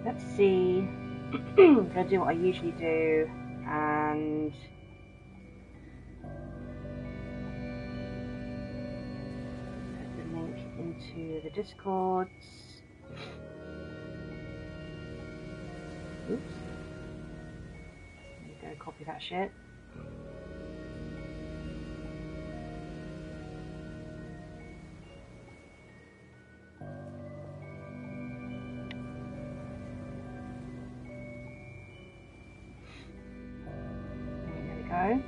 Let's see. I'm gonna do what I usually do and put the link into the Discords. Oops. There you go, copy that shit. There we go.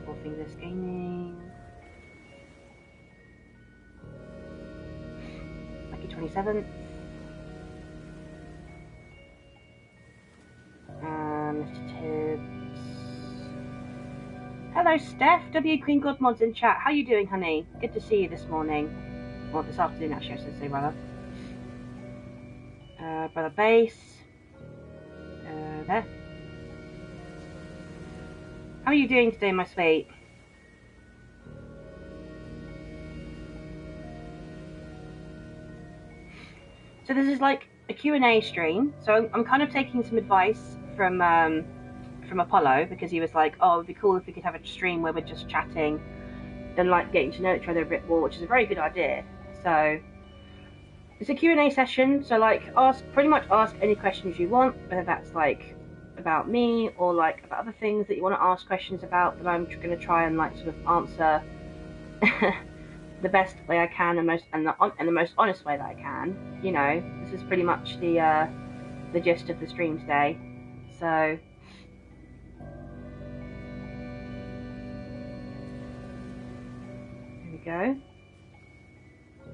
All things this gaming. Lucky 27th. Mr. Tibbs. Hello, Steph. W Queen Godmod's in chat. How you doing, honey? Good to see you this morning. Well, this afternoon, actually, I should say, rather. Brother Base. There. How are you doing today, my sweet? So this is like a Q&A stream. So I'm kind of taking some advice from Apollo, because he was like, oh, it'd be cool if we could have a stream where we're just chatting and like getting to know each other a bit more, which is a very good idea. So it's a Q&A session. So like pretty much ask any questions you want, whether that's like about me or like about other things that you want to ask questions about, that I'm going to try and like sort of answer the best way I can and the most honest way that I can. You know, this is pretty much the gist of the stream today. So there we go.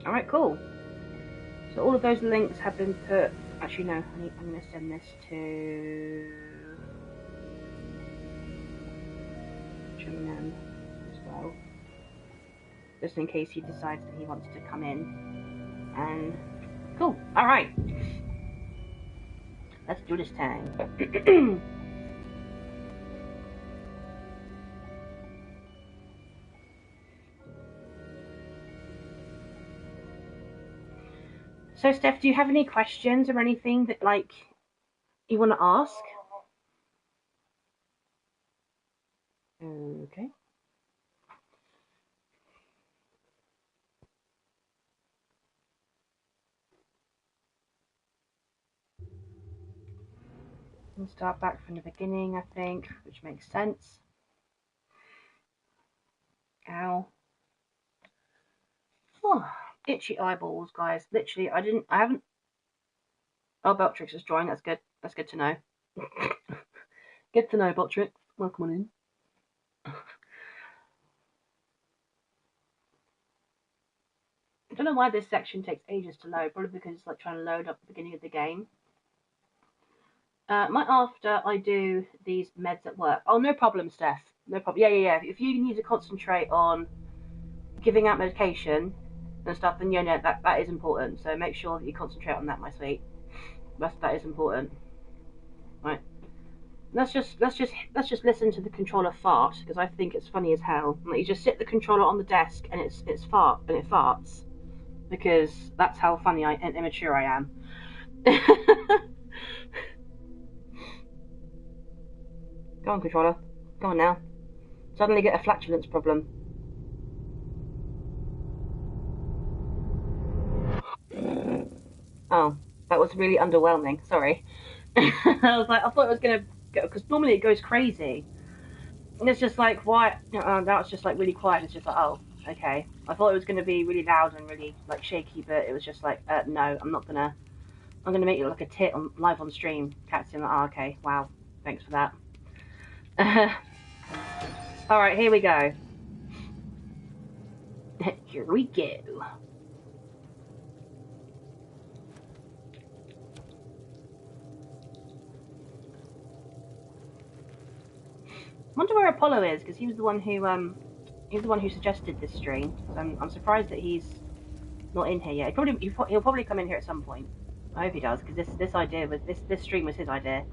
All right, cool. So all of those links have been put. Actually, no, I'm going to send this to Julian as well, just in case he decides that he wants to come in. And cool. All right, let's do this thing. So, Steph, do you have any questions or anything that like you want to ask? Okay. We'll start back from the beginning, I think, which makes sense. Ow. Oh, itchy eyeballs, guys. Literally, I haven't. Oh, Beltrix is drawing. That's good. That's good to know. Good to know, Beltrix. Welcome on in. I don't know why this section takes ages to load. Probably because it's like trying to load up the beginning of the game. After I do these meds at work. Oh, no problem, Steph. No problem. Yeah. If you need to concentrate on giving out medication and stuff, then you know that is important. So make sure that you concentrate on that, my sweet. That is important. Right. Let's just listen to the controller fart, because I think it's funny as hell. Like, you just sit the controller on the desk and it farts, because that's how funny and immature I am. Go on, controller. Go on now. Suddenly get a flatulence problem. Oh, that was really underwhelming. Sorry. I thought it was gonna go, because normally it goes crazy. And it's just like, why? Now it's just like really quiet. It's just like, oh, okay. I thought it was gonna be really loud and really like shaky, but it was just like, no, I'm gonna make you look like a tit live on stream. Catsy, I'm like, oh, okay, wow, thanks for that. All right, here we go. Here we go. I wonder where Apollo is, because he was the one who suggested this stream. So I'm surprised that he's not in here yet. He'll probably come in here at some point. I hope he does, because this stream was his idea.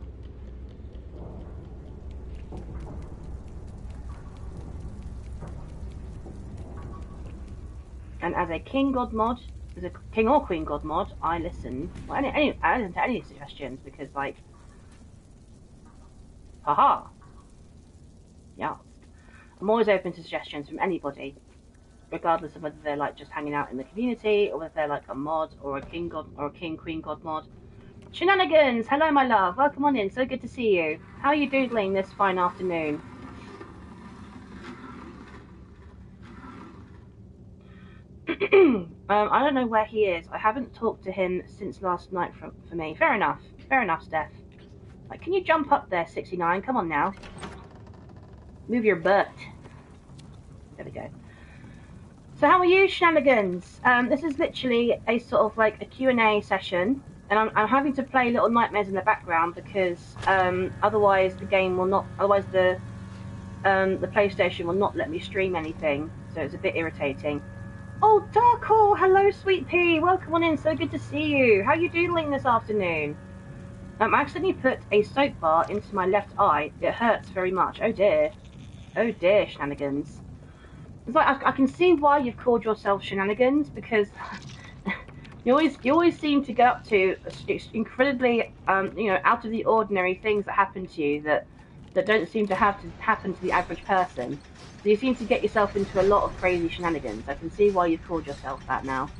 And as a king god mod, as a king or queen god mod, I listen. Well, I listen to any suggestions because, like, haha, yeah. I'm always open to suggestions from anybody, regardless of whether they're like just hanging out in the community or whether they're like a mod or a king god or a king queen god mod. Shenanigans, hello my love, welcome on in. So good to see you. How are you doodling this fine afternoon? I don't know where he is. I haven't talked to him since last night for me. Fair enough, Steph. Like, can you jump up there, 69? Come on now. Move your butt. There we go. So how are you, Shenanigans? This is literally a sort of like a Q&A session, and I'm having to play little Nightmares in the background because otherwise the game will not. Otherwise the PlayStation will not let me stream anything. So it's a bit irritating. Oh, Darkhor, hello, sweet pea. Welcome on in. So good to see you. How are you doodling this afternoon? I accidentally put a soap bar into my left eye. It hurts very much. Oh dear. Oh dear, Shenanigans. It's like I can see why you've called yourself Shenanigans, because you always seem to get up to incredibly out of the ordinary things that happen to you that don't seem to have to happen to the average person. So you seem to get yourself into a lot of crazy shenanigans. I can see why you've called yourself that now.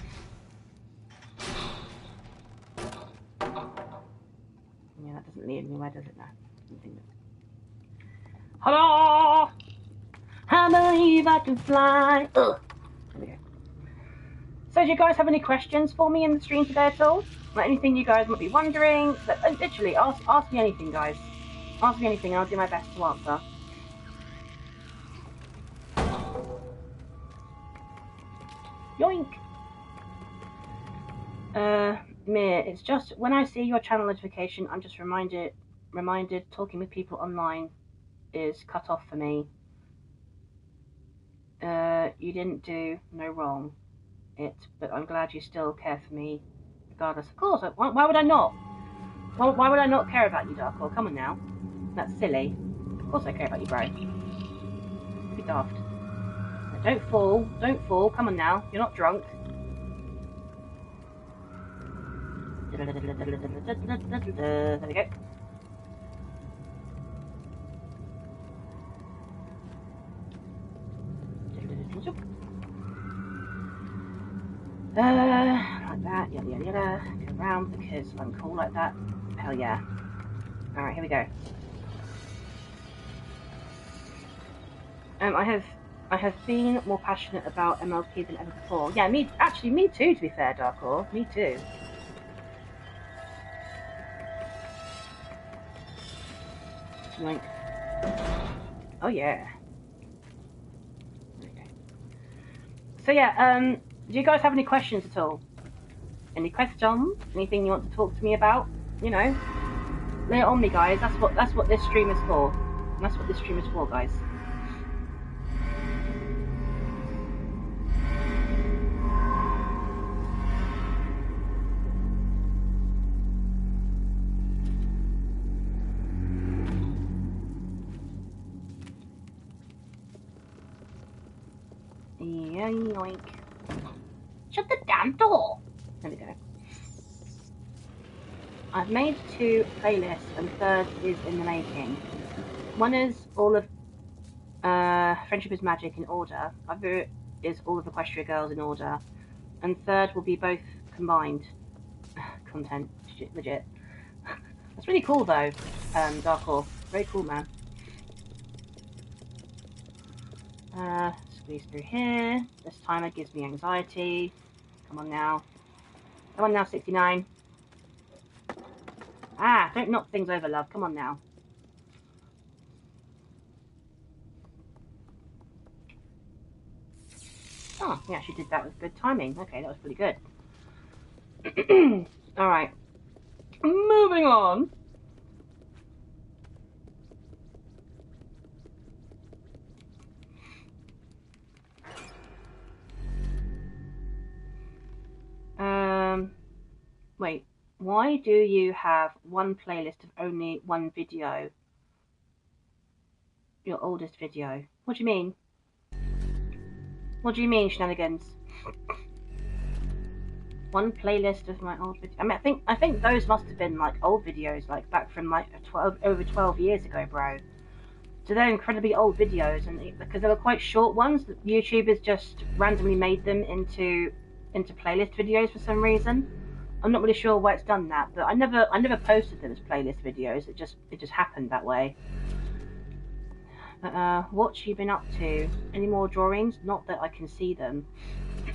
Yeah, that doesn't lead anywhere, does it now? Hello! I believe I can fly. Ugh. There we go. So do you guys have any questions for me in the stream today at all? Like anything you guys might be wondering? But, literally, ask me anything, guys. Ask me anything and I'll do my best to answer. Yoink! Mir, it's just when I see your channel notification, I'm just reminded talking with people online is cut off for me. You didn't do no wrong, but I'm glad you still care for me, regardless. Of course, why would I not? Why would I not care about you, Darkhor? Come on now, that's silly. Of course I care about you, bro. Be daft. Don't fall, come on now, you're not drunk. There we go. Like that, yada yada yada. Go around because I'm cool like that. Hell yeah. Alright, here we go. I have been more passionate about MLP than ever before. Yeah, me too, to be fair, Darkhor. Me too. Like, oh yeah. Okay. So yeah, do you guys have any questions at all? Any questions? Anything you want to talk to me about? You know, lay it on me, guys. That's what this stream is for. That's what this stream is for, guys. Yeah, yoink. Shut the damn door! There we go. I've made 2 playlists and third is in the making. One is all of Friendship is Magic in order. Other is all of Equestria Girls in order. And third will be both combined content. Legit. That's really cool though, Darkhor. Very cool, man. Squeeze through here. This timer gives me anxiety. Come on now. Come on now, 69. Ah, don't knock things over, love. Come on now. Oh, yeah, she did that with good timing. Okay, that was pretty good. Alright. Moving on. Wait, why do you have one playlist of only one video? Your oldest video. What do you mean? What do you mean, Shenanigans? One playlist of my old videos. I mean, I think those must have been like old videos, like back from like over 12 years ago, bro. So they're incredibly old videos, and because they were quite short ones, YouTubers just randomly made them into playlist videos for some reason. I'm not really sure why it's done that, but I never posted them as playlist videos. It just happened that way. What you been up to? Any more drawings? Not that I can see them.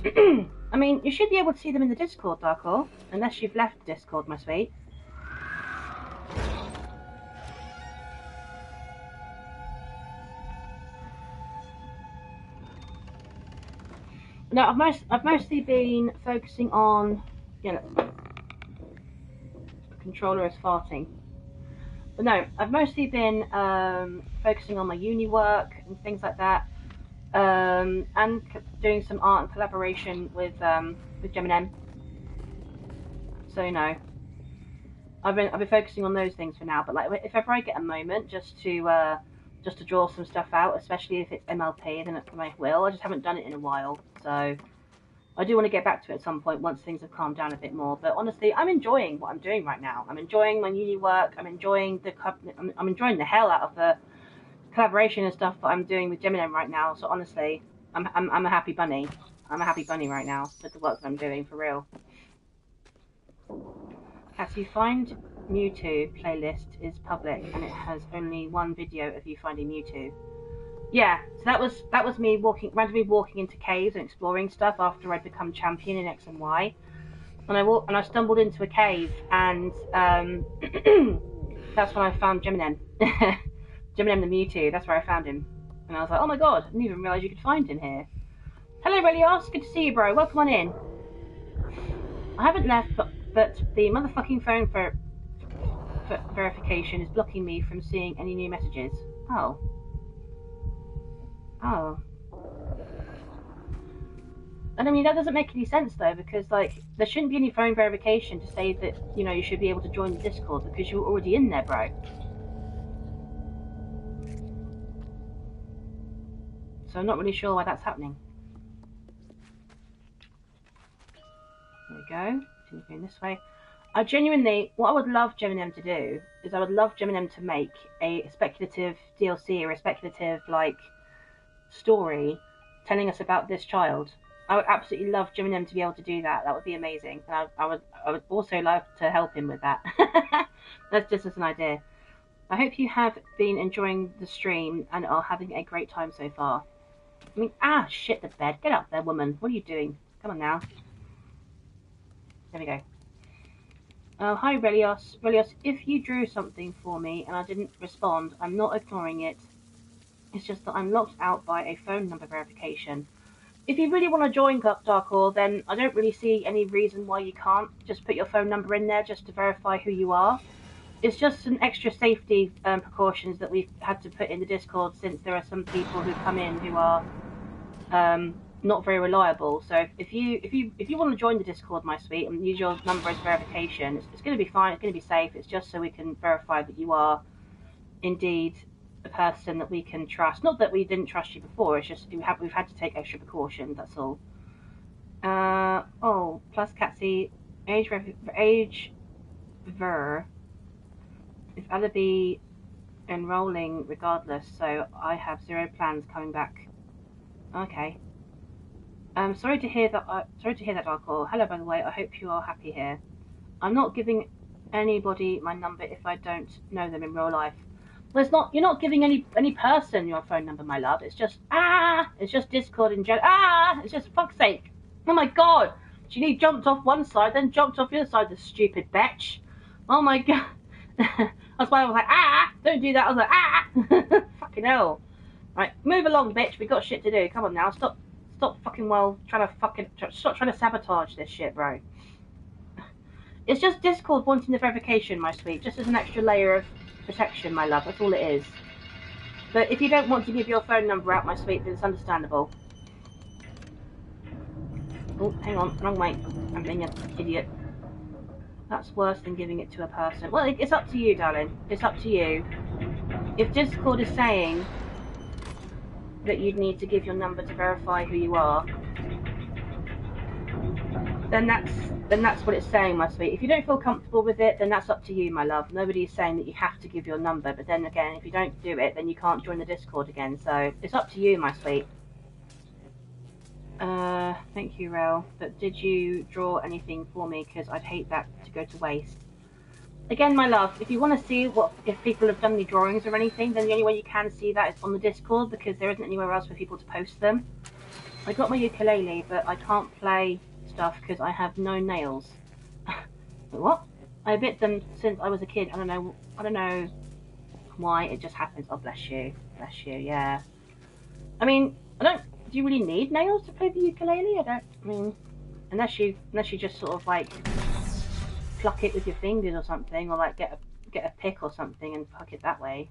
I mean, you should be able to see them in the Discord, Darkor, unless you've left the Discord, my sweet. No, I've mostly been focusing on, you know, the controller is farting. But no, I've mostly been focusing on my uni work and things like that, and doing some art and collaboration with Gemini. So you know, I've been focusing on those things for now. But like, if ever I get a moment just to draw some stuff out, especially if it's MLP, then I will. I just haven't done it in a while, so I do want to get back to it at some point once things have calmed down a bit more. But honestly, I'm enjoying what I'm doing right now. I'm enjoying my uni work. I'm enjoying I'm enjoying the hell out of the collaboration and stuff that I'm doing with Gemini right now. So honestly, I'm a happy bunny. I'm a happy bunny right now with the work that I'm doing, for real. As you find Mewtwo playlist is public and it has only one video of you finding Mewtwo. Yeah, so that was me randomly walking into caves and exploring stuff after I'd become champion in X and Y. And I stumbled into a cave, and that's when I found Gemini. Gemini the Mewtwo, that's where I found him. And I was like, oh my god, I didn't even realise you could find him here. Hello Relios, good to see you, bro. Welcome on in. I haven't left, but the motherfucking phone for verification is blocking me from seeing any new messages. Oh. Oh. And I mean, that doesn't make any sense though, because like, there shouldn't be any phone verification to say that, you know, you should be able to join the Discord because you're already in there, bro. So I'm not really sure why that's happening. There we go. Continue going this way. I genuinely, what I would love Gemini to do is I would love Gemini to make a speculative DLC or a speculative, like, story telling us about this child. I would absolutely love Gemini to be able to do that. That would be amazing. And I would also love to help him with that. That's just as an idea. I hope you have been enjoying the stream and are having a great time so far. I mean, shit the bed. Get up there, woman. What are you doing? Come on now. There we go. Hi Relios. Relios, if you drew something for me and I didn't respond, I'm not ignoring it. It's just that I'm locked out by a phone number verification. If you really want to join Darkor, then I don't really see any reason why you can't just put your phone number in there just to verify who you are. It's just some extra safety precautions that we've had to put in the Discord, since there are some people who come in who are not very reliable. So if you want to join the Discord, my sweet, and use your number as verification, it's going to be fine. It's going to be safe. It's just so we can verify that you are indeed a person that we can trust. Not that we didn't trust you before. It's just we've had to take extra precautions. That's all. Oh, plus Catsy, age ver. If I'll be enrolling regardless, so I have zero plans coming back. Okay. Sorry to hear that, Darkor. Hello, by the way. I hope you are happy here. I'm not giving anybody my number if I don't know them in real life. Well, it's not. You're not giving any person your phone number, my love. It's just It's just Discord in general. It's just fuck's sake. Oh my god. She jumped off one side, then jumped off the other side. The stupid bitch. Oh my god. That's why I was like, don't do that. I was like, fucking hell. Right, move along, bitch. We got shit to do. Come on now. Stop fucking trying to sabotage this shit, bro. It's just Discord wanting the verification, my sweet, just as an extra layer of protection, my love. That's all it is. But if you don't want to give your phone number out, my sweet, then it's understandable. Oh, hang on, wrong way. I'm being an idiot. That's worse than giving it to a person. Well, it's up to you, darling. It's up to you. If Discord is saying that you'd need to give your number to verify who you are, then that's what it's saying, my sweet. If you don't feel comfortable with it, then that's up to you, my love. Nobody's saying that you have to give your number, but then again, if you don't do it, then you can't join the Discord again. So it's up to you, my sweet. Thank you, Rel. But did you draw anything for me? Because I'd hate that to go to waste. Again, my love, if you want to see if people have done any drawings or anything, then the only way you can see that is on the Discord, because there isn't anywhere else for people to post them. I got my ukulele, but I can't play stuff because I have no nails. What? I bit them since I was a kid. I don't know why, it just happens. Oh, bless you, yeah. I mean, do you really need nails to play the ukulele? I mean, unless you just sort of like pluck it with your fingers or something, or like get a pick or something and pluck it that way.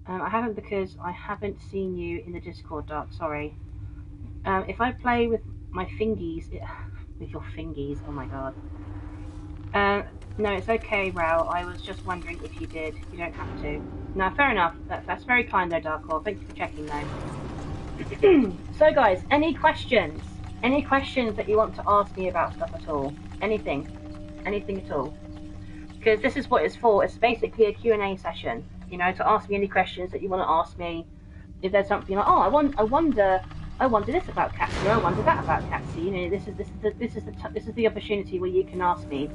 I haven't, because I haven't seen you in the Discord, Dark. Sorry. If I play with my fingies, with your fingies, oh my god. No, it's okay, Rao. I was just wondering if you did. You don't have to. No, fair enough. That's very kind though, Darkor. Thank you for checking though. So guys, any questions? Any questions that you want to ask me about stuff at all? Anything at all? Because this is what it's for. It's basically a Q&A session. You know, to ask me any questions that you want to ask me. If there's something like, oh, I wonder this about Catsy, or I wonder that about Catsy. You know, this is the opportunity where you can ask me.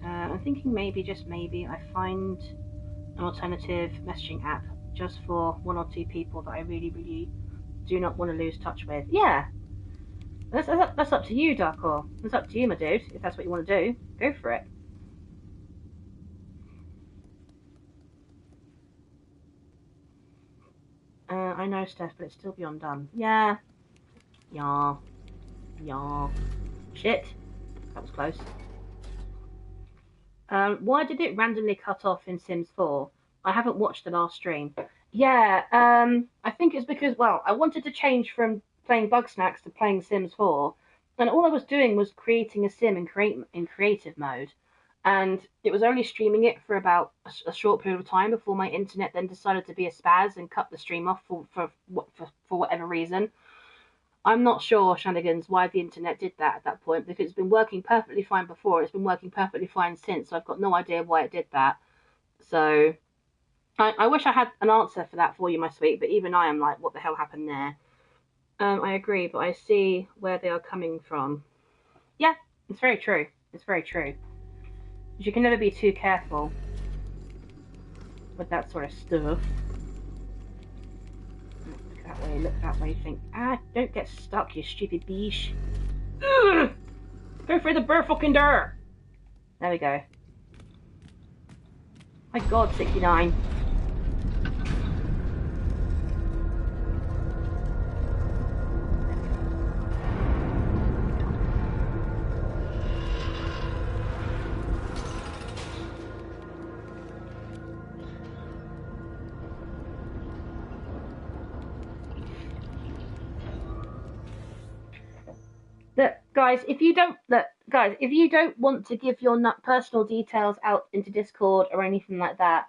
I'm thinking maybe, just maybe, I find an alternative messaging app just for 1 or 2 people that I really, really do not want to lose touch with. Yeah, that's up to you, Darkor. That's up to you, my dude. If that's what you want to do, go for it. I know, Steph, but it's still beyond done. Yeah. Shit, that was close. Why did it randomly cut off in Sims 4? I haven't watched the last stream. Yeah, I think it's because, well, I wanted to change from playing Bugsnax to playing Sims 4, and all I was doing was creating a sim in creative mode, and it was only streaming it for about a short period of time before my internet then decided to be a spaz and cut the stream off for whatever reason. I'm not sure, Shenanigans, why the internet did that at that point, because it's been working perfectly fine before. It's been working perfectly fine since, so I've got no idea why it did that. So I wish I had an answer for that for you, my sweet, but even I am like, what the hell happened there? I agree, but I see where they are coming from. Yeah, it's very true. It's very true. You can never be too careful with that sort of stuff. Look that way, think, don't get stuck, you stupid beesh. Ugh! Go for the burr fucking door. There we go. My god, 69. Guys, if you don't want to give your personal details out into Discord or anything like that,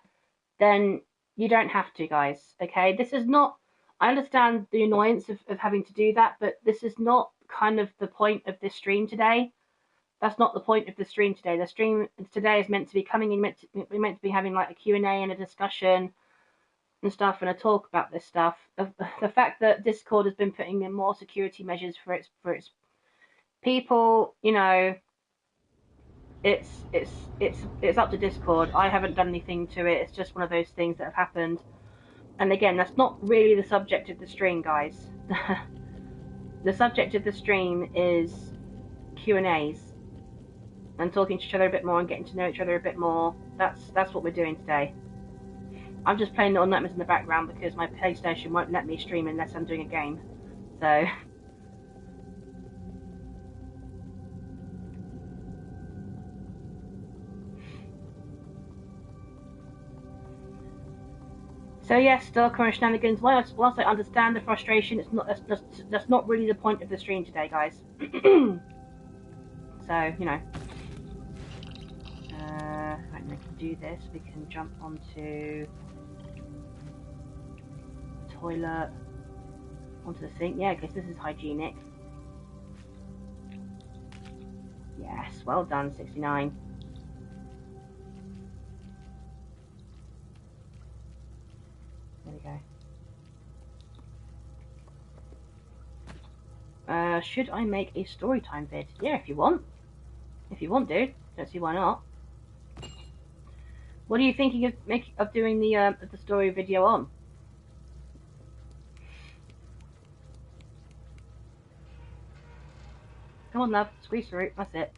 then you don't have to, guys. Okay, this is not. I understand the annoyance of having to do that, but this is not kind of the point of this stream today. That's not the point of the stream today. The stream today is meant to be coming in, meant to be having like a Q&A and a discussion and stuff, and a talk about this stuff. The fact that Discord has been putting in more security measures for its people, you know, it's up to Discord. I haven't done anything to it. It's just one of those things that have happened. And again, that's not really the subject of the stream, guys. The subject of the stream is Q&As and talking to each other a bit more and getting to know each other a bit more. That's what we're doing today. I'm just playing Little Nightmares in the background because my PlayStation won't let me stream unless I'm doing a game. So So yes, Darker and Shenanigans, whilst I understand the frustration, that's not really the point of the stream today, guys. So, you know. Right, we can do this. We can jump onto toilet, onto the sink. Yeah, because this is hygienic. Yes, well done, 69. There we go. Should I make a story time vid? Yeah, if you want. If you want, dude. Don't see why not. What are you thinking of doing the story video on? Come on, love. Squeeze through. That's it.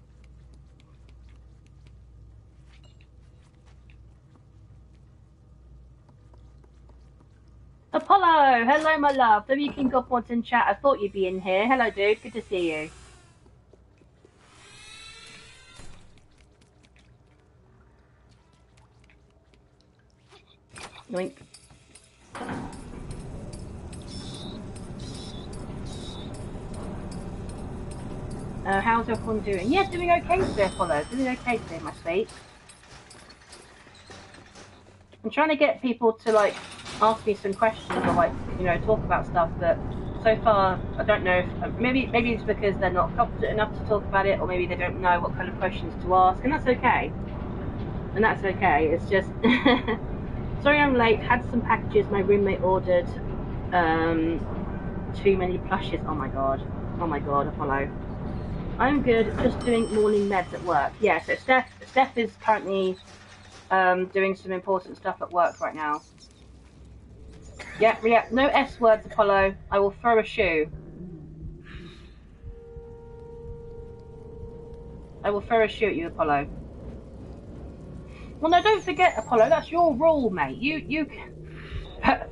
Apollo! Hello, my love. W King Godwants in chat. I thought you'd be in here. Hello, dude. Good to see you. Yoink. How's everyone doing? Yeah, doing okay today, Apollo. Doing okay today, my sweet. I'm trying to get people to, like, ask me some questions or, like, you know, talk about stuff, but so far, I don't know if, maybe it's because they're not confident enough to talk about it, or maybe they don't know what kind of questions to ask, and that's okay. And that's okay. It's just, sorry I'm late, had some packages my roommate ordered, too many plushes. Oh my god, Apollo. I'm good, just doing morning meds at work. Yeah, so Steph is currently doing some important stuff at work right now. Yeah, no S words, Apollo. I will throw a shoe. I will throw a shoe at you, Apollo. Well, no, don't forget, Apollo, that's your rule, mate. You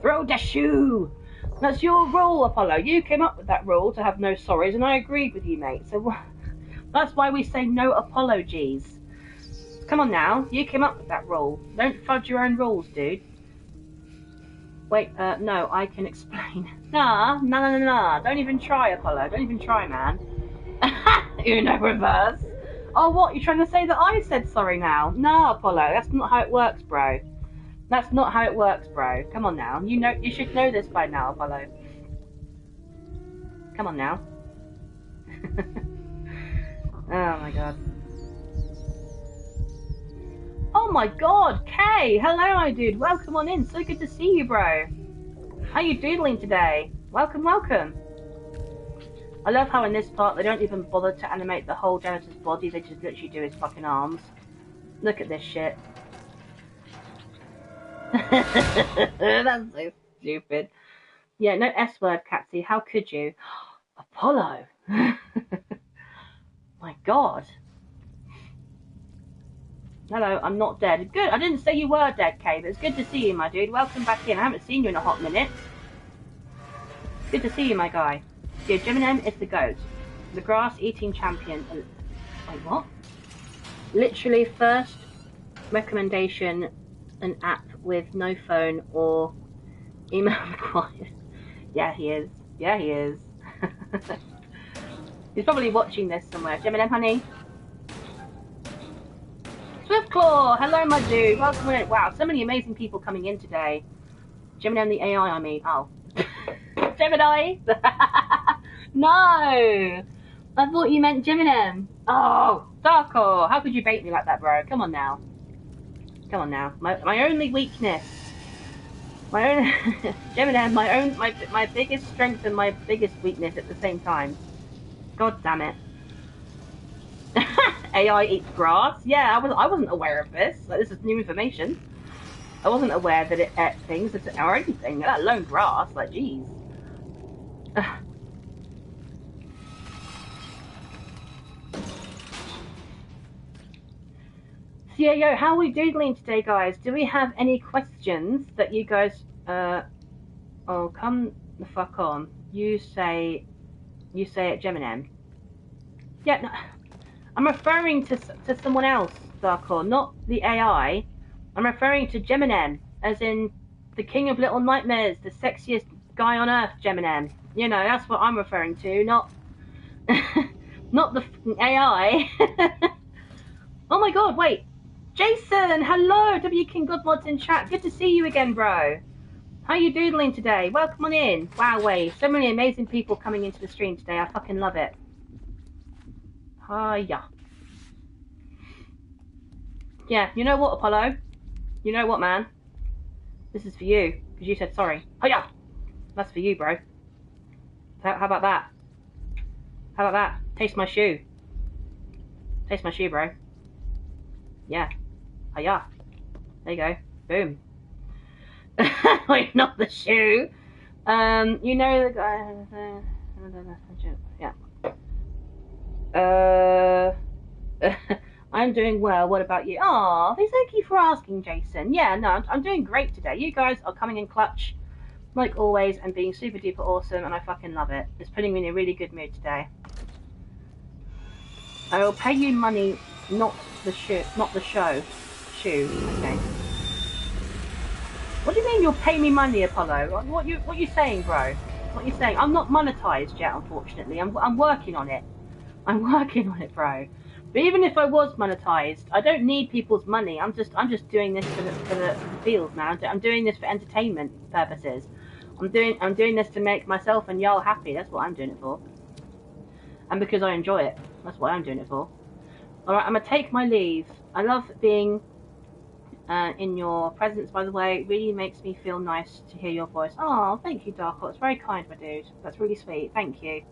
throw the shoe. That's your rule, Apollo. You came up with that rule to have no sorries, and I agreed with you, mate. So that's why we say no apologies. Come on now, you came up with that rule. Don't fudge your own rules, dude. Wait, no, I can explain. Nah. Don't even try, Apollo. Don't even try, man. Uno reverse. Oh, what? You're trying to say that I said sorry now? Nah, Apollo. That's not how it works, bro. That's not how it works, bro. Come on now. You should know this by now, Apollo. Come on now. Oh my god. Oh my god, Kay! Hello, my dude. Welcome on in. So good to see you, bro. How you doodling today? Welcome. I love how in this part they don't even bother to animate the whole janitor's body. They just literally do his fucking arms. Look at this shit. That's so stupid. Yeah, no S word, Catsy. How could you? Apollo. My god. Hello, I'm not dead. Good, I didn't say you were dead, Kay, but it's good to see you, my dude. Welcome back in. I haven't seen you in a hot minute. Good to see you, my guy. Yeah, Geminem is the GOAT. The grass-eating champion. Wait, what? Literally, first recommendation, an app with no phone or email required. Yeah, he is. Yeah, he is. He's probably watching this somewhere. Geminem, honey. Swiftclaw, hello my dude, welcome in. Wow, so many amazing people coming in today. Gemini the AI, I mean. Oh. Gemini? No! I thought you meant Gemini. Oh, Darko, how could you bait me like that, bro? Come on now. Come on now. My only weakness. My own Gemini, my biggest strength and my biggest weakness at the same time. God damn it. AI eats grass? Yeah, I wasn't aware of this. Like, this is new information. I wasn't aware that it ate things or anything, let alone grass. Like, jeez. So yeah, yo, how are we doodling today, guys? Do we have any questions that you guys? Oh, come the fuck on. You say it, Gemini. Yeah. No. I'm referring to someone else, Darkor, not the AI. I'm referring to Gemini, as in the king of little nightmares, the sexiest guy on earth, Gemini. You know, that's what I'm referring to, not not the AI. Oh my god, wait. Jason, hello, W King Godmods in chat. Good to see you again, bro. How you doodling today? Welcome on in. Wow, so many amazing people coming into the stream today. I fucking love it. Hiya. Yeah, you know what, Apollo? You know what, man? This is for you, because you said sorry. Hiya! That's for you, bro. How about that? How about that? Taste my shoe. Taste my shoe, bro. Yeah. Hiya. There you go. Boom. Wait, not the shoe. You know the guy. Yeah. I'm doing well. What about you? Oh, thank you for asking, Jason. Yeah, no, I'm doing great today. You guys are coming in clutch, like always, and being super duper awesome, and I fucking love it. It's putting me in a really good mood today. I will pay you money, not the show. Shoe. Okay. What do you mean you'll pay me money, Apollo? What you saying, bro? What you saying? I'm not monetized yet, unfortunately. I'm working on it. I'm working on it, bro. But even if I was monetized, I don't need people's money. I'm just doing this for the feels, man. I'm doing this for entertainment purposes. I'm doing this to make myself and y'all happy. That's what I'm doing it for. And because I enjoy it. That's what I'm doing it for. Alright, I'm gonna take my leave. I love being in your presence, by the way. It really makes me feel nice to hear your voice. Oh, thank you, Darko. It's very kind, my dude. That's really sweet. Thank you.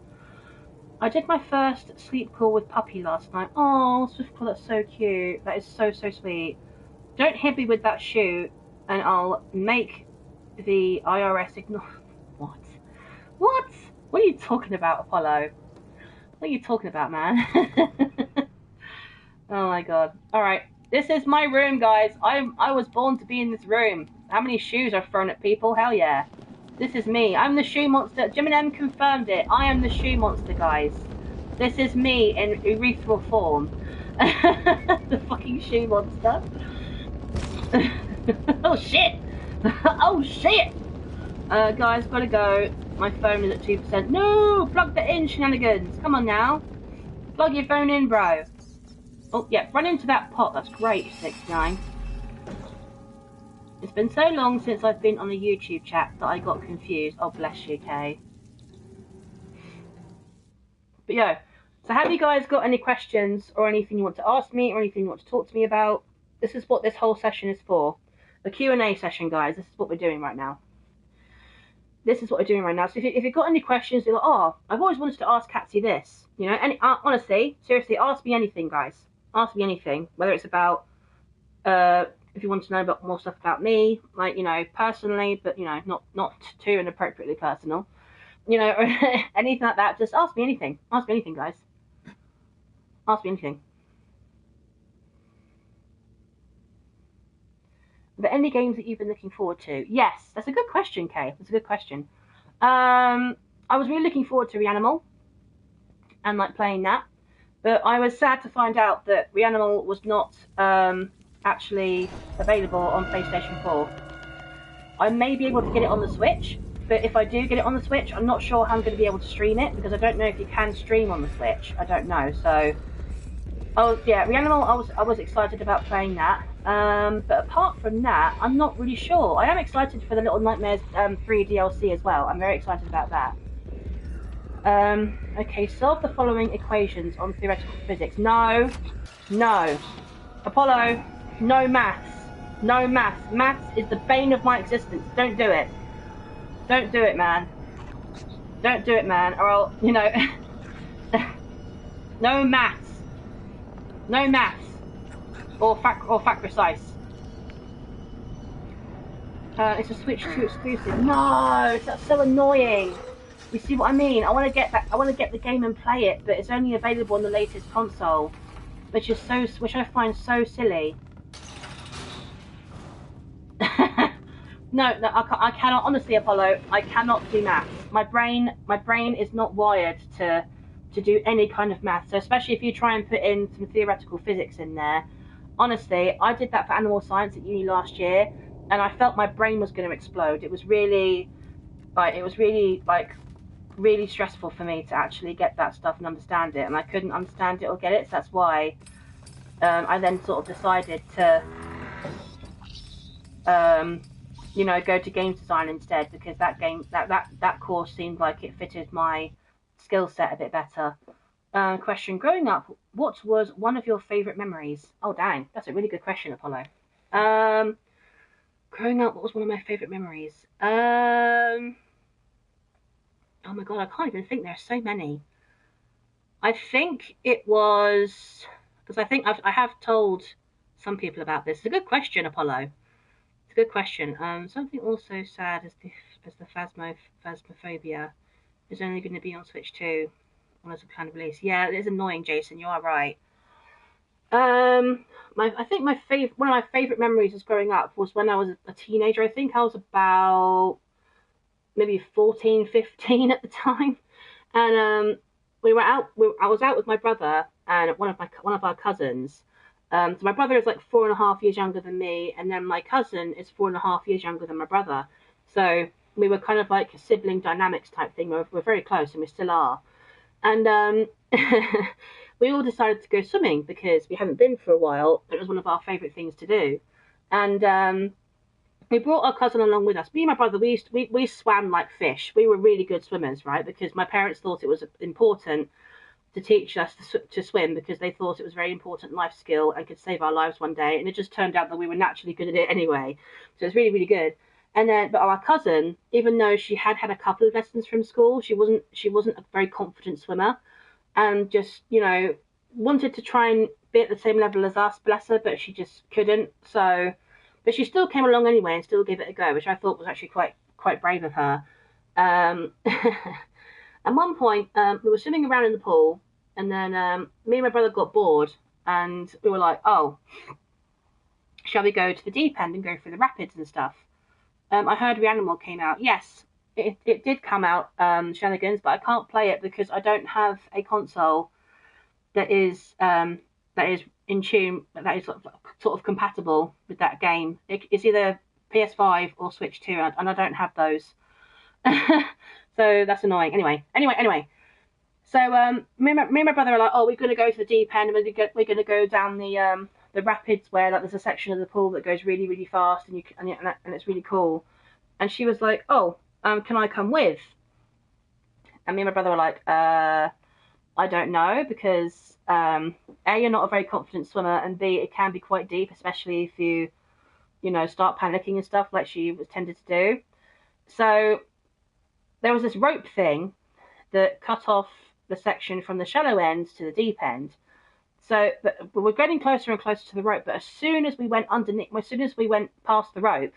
I did my first sleep call with Puppy last night. Oh, Swiftclaw, that's so cute. That is so sweet. Don't hit me with that shoe, and I'll make the IRS ignore. What? What? What are you talking about, Apollo? What are you talking about, man? Oh my god. Alright. This is my room, guys. I was born to be in this room. How many shoes I've thrown at people? Hell yeah. This is me. I'm the shoe monster. Jim and M confirmed it. I am the shoe monster, guys. This is me in urethral form. The fucking shoe monster. Oh shit. Oh shit. Guys, gotta go. My phone is at 2%. No! Plug that in, shenanigans. Come on now. Plug your phone in, bro. Oh, yeah, run into that pot. That's great, 69. It's been so long since I've been on a YouTube chat that I got confused. Oh, bless you, Kay. But yeah, so have you guys got any questions or anything you want to ask me or anything you want to talk to me about? This is what this whole session is for. The Q&A session, guys. This is what we're doing right now. This is what we're doing right now. So if you've got any questions, you're like, oh, I've always wanted to ask Catsy this. You know, and honestly, seriously, ask me anything, guys. Ask me anything. Whether it's about, if you want to know about more stuff about me, like, you know, personally, but, you know, not too inappropriately personal. You know, or anything like that, just ask me anything. Ask me anything, guys. Ask me anything. Are there any games that you've been looking forward to? Yes, that's a good question, Kay. That's a good question. I was really looking forward to Reanimal and like playing that, but I was sad to find out that Reanimal was not actually available on PlayStation 4. I may be able to get it on the Switch, but if I do get it on the Switch, I'm not sure how I'm going to be able to stream it, because I don't know if you can stream on the Switch. I don't know. So, oh yeah, Reanimal, I was excited about playing that. But apart from that, I'm not really sure. I am excited for the Little Nightmares 3 DLC as well. I'm very excited about that. Okay, solve the following equations on theoretical physics. No. Apollo, no maths. No maths. Maths is the bane of my existence. Don't do it. Don't do it, man. Don't do it, man. Or I'll, you know... No maths. No maths. Or fact precise. It's a Switch 2 exclusive. No, that's so annoying. You see what I mean? I want to get that. I want to get the game and play it, but it's only available on the latest console, which I find so silly. No, I cannot. Honestly, Apollo, I cannot do maths. My brain is not wired to do any kind of maths. So especially if you try and put in some theoretical physics in there. Honestly, I did that for animal science at uni last year, and I felt my brain was going to explode. It was really really stressful for me to actually get that stuff and understand it, and I couldn't understand it or get it. So that's why I then sort of decided to you know, go to games design instead, because that course seemed like it fitted my skill set a bit better. Question: growing up, what was one of your favourite memories? Oh, dang, that's a really good question, Apollo. Um, growing up, what was one of my favourite memories? Oh my god, I can't even think. There's so many. I think it was because I think I have told some people about this. It's a good question, Apollo. It's a good question. Something also sad as the phasmophobia is only going to be on Switch 2 when it's a planned release. Yeah, it is annoying, Jason. You are right. I think one of my favorite memories as growing up was when I was a teenager. I think I was about maybe 14, 15 at the time, and we were out. I was out with my brother and one of our cousins. So my brother is like 4.5 years younger than me, and then my cousin is 4.5 years younger than my brother. So we were kind of like a sibling dynamics type thing. We're very close, and we still are. And we all decided to go swimming because we hadn't been for a while. It was one of our favourite things to do, and we brought our cousin along with us. Me and my brother, we swam like fish. We were really good swimmers, right? Because my parents thought it was important to teach us to swim, because they thought it was a very important life skill and could save our lives one day. And it just turned out that we were naturally good at it anyway. So it was really, really good. And then, but our cousin, even though she had had a couple of lessons from school, she wasn't a very confident swimmer, and just, you know, wanted to try and be at the same level as us, bless her, but she just couldn't. So, but she still came along anyway and still gave it a go, which I thought was actually quite brave of her. At one point, we were swimming around in the pool, and then me and my brother got bored, and we were like, "Oh, shall we go to the deep end and go through the rapids and stuff?" I heard Reanimal came out. Yes, it did come out, Shenanigans, but I can't play it because I don't have a console that is in tune, that is sort of compatible with that game. It's either PS5 or Switch 2, and I don't have those. So that's annoying. Anyway. So me and my brother are like, oh, we're going to go to the deep end, and we're going to go down the rapids where like there's a section of the pool that goes really, really fast, and it's really cool. And she was like, oh, can I come with? And me and my brother were like, I don't know, because A, you're not a very confident swimmer, and B, it can be quite deep, especially if you know, start panicking and stuff like she was tended to do. So there was this rope thing that cut off the section from the shallow end to the deep end. So but we were getting closer and closer to the rope, but as soon as we went past the rope,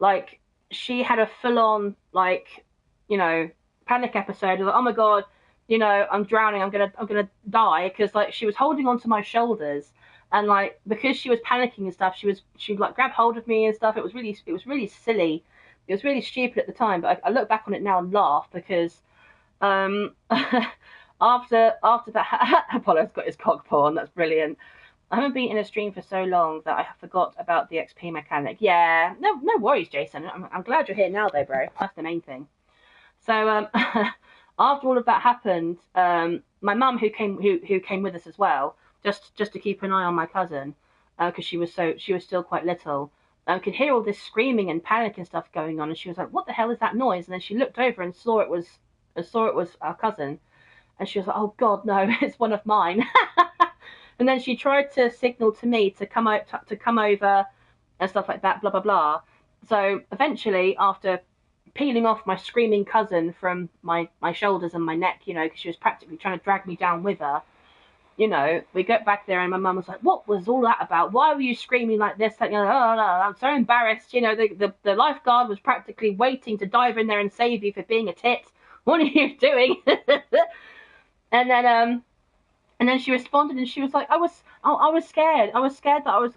like, she had a full-on, like, you know, panic episode. Like, oh my god, you know, I'm drowning, I'm gonna die, because like she was holding onto my shoulders, and like because she was panicking and stuff, she like grab hold of me and stuff. It was really silly. It was really stupid at the time, but I look back on it now and laugh, because after that, Apollo's got his cock paw on. That's brilliant. I haven't been in a stream for so long that I forgot about the XP mechanic. Yeah, no worries, Jason. I'm glad you're here now, though, bro. That's the main thing. So after all of that happened, my mum, who came with us as well, just to keep an eye on my cousin, because she was still quite little, could hear all this screaming and panic and stuff going on, and she was like, "What the hell is that noise?" And then she looked over and saw it was our cousin, and she was like, "Oh God, no, it's one of mine." And then she tried to signal to me to come over and stuff like that, blah blah blah. So eventually, after peeling off my screaming cousin from my shoulders and my neck, you know, because she was practically trying to drag me down with her, you know, we got back there, and my mum was like, "What was all that about? Why were you screaming like this?" Like, you know, "Oh no, I'm so embarrassed." You know, the lifeguard was practically waiting to dive in there and save you for being a tit. What are you doing? And then she responded, and she was like, I was scared. I was scared that I was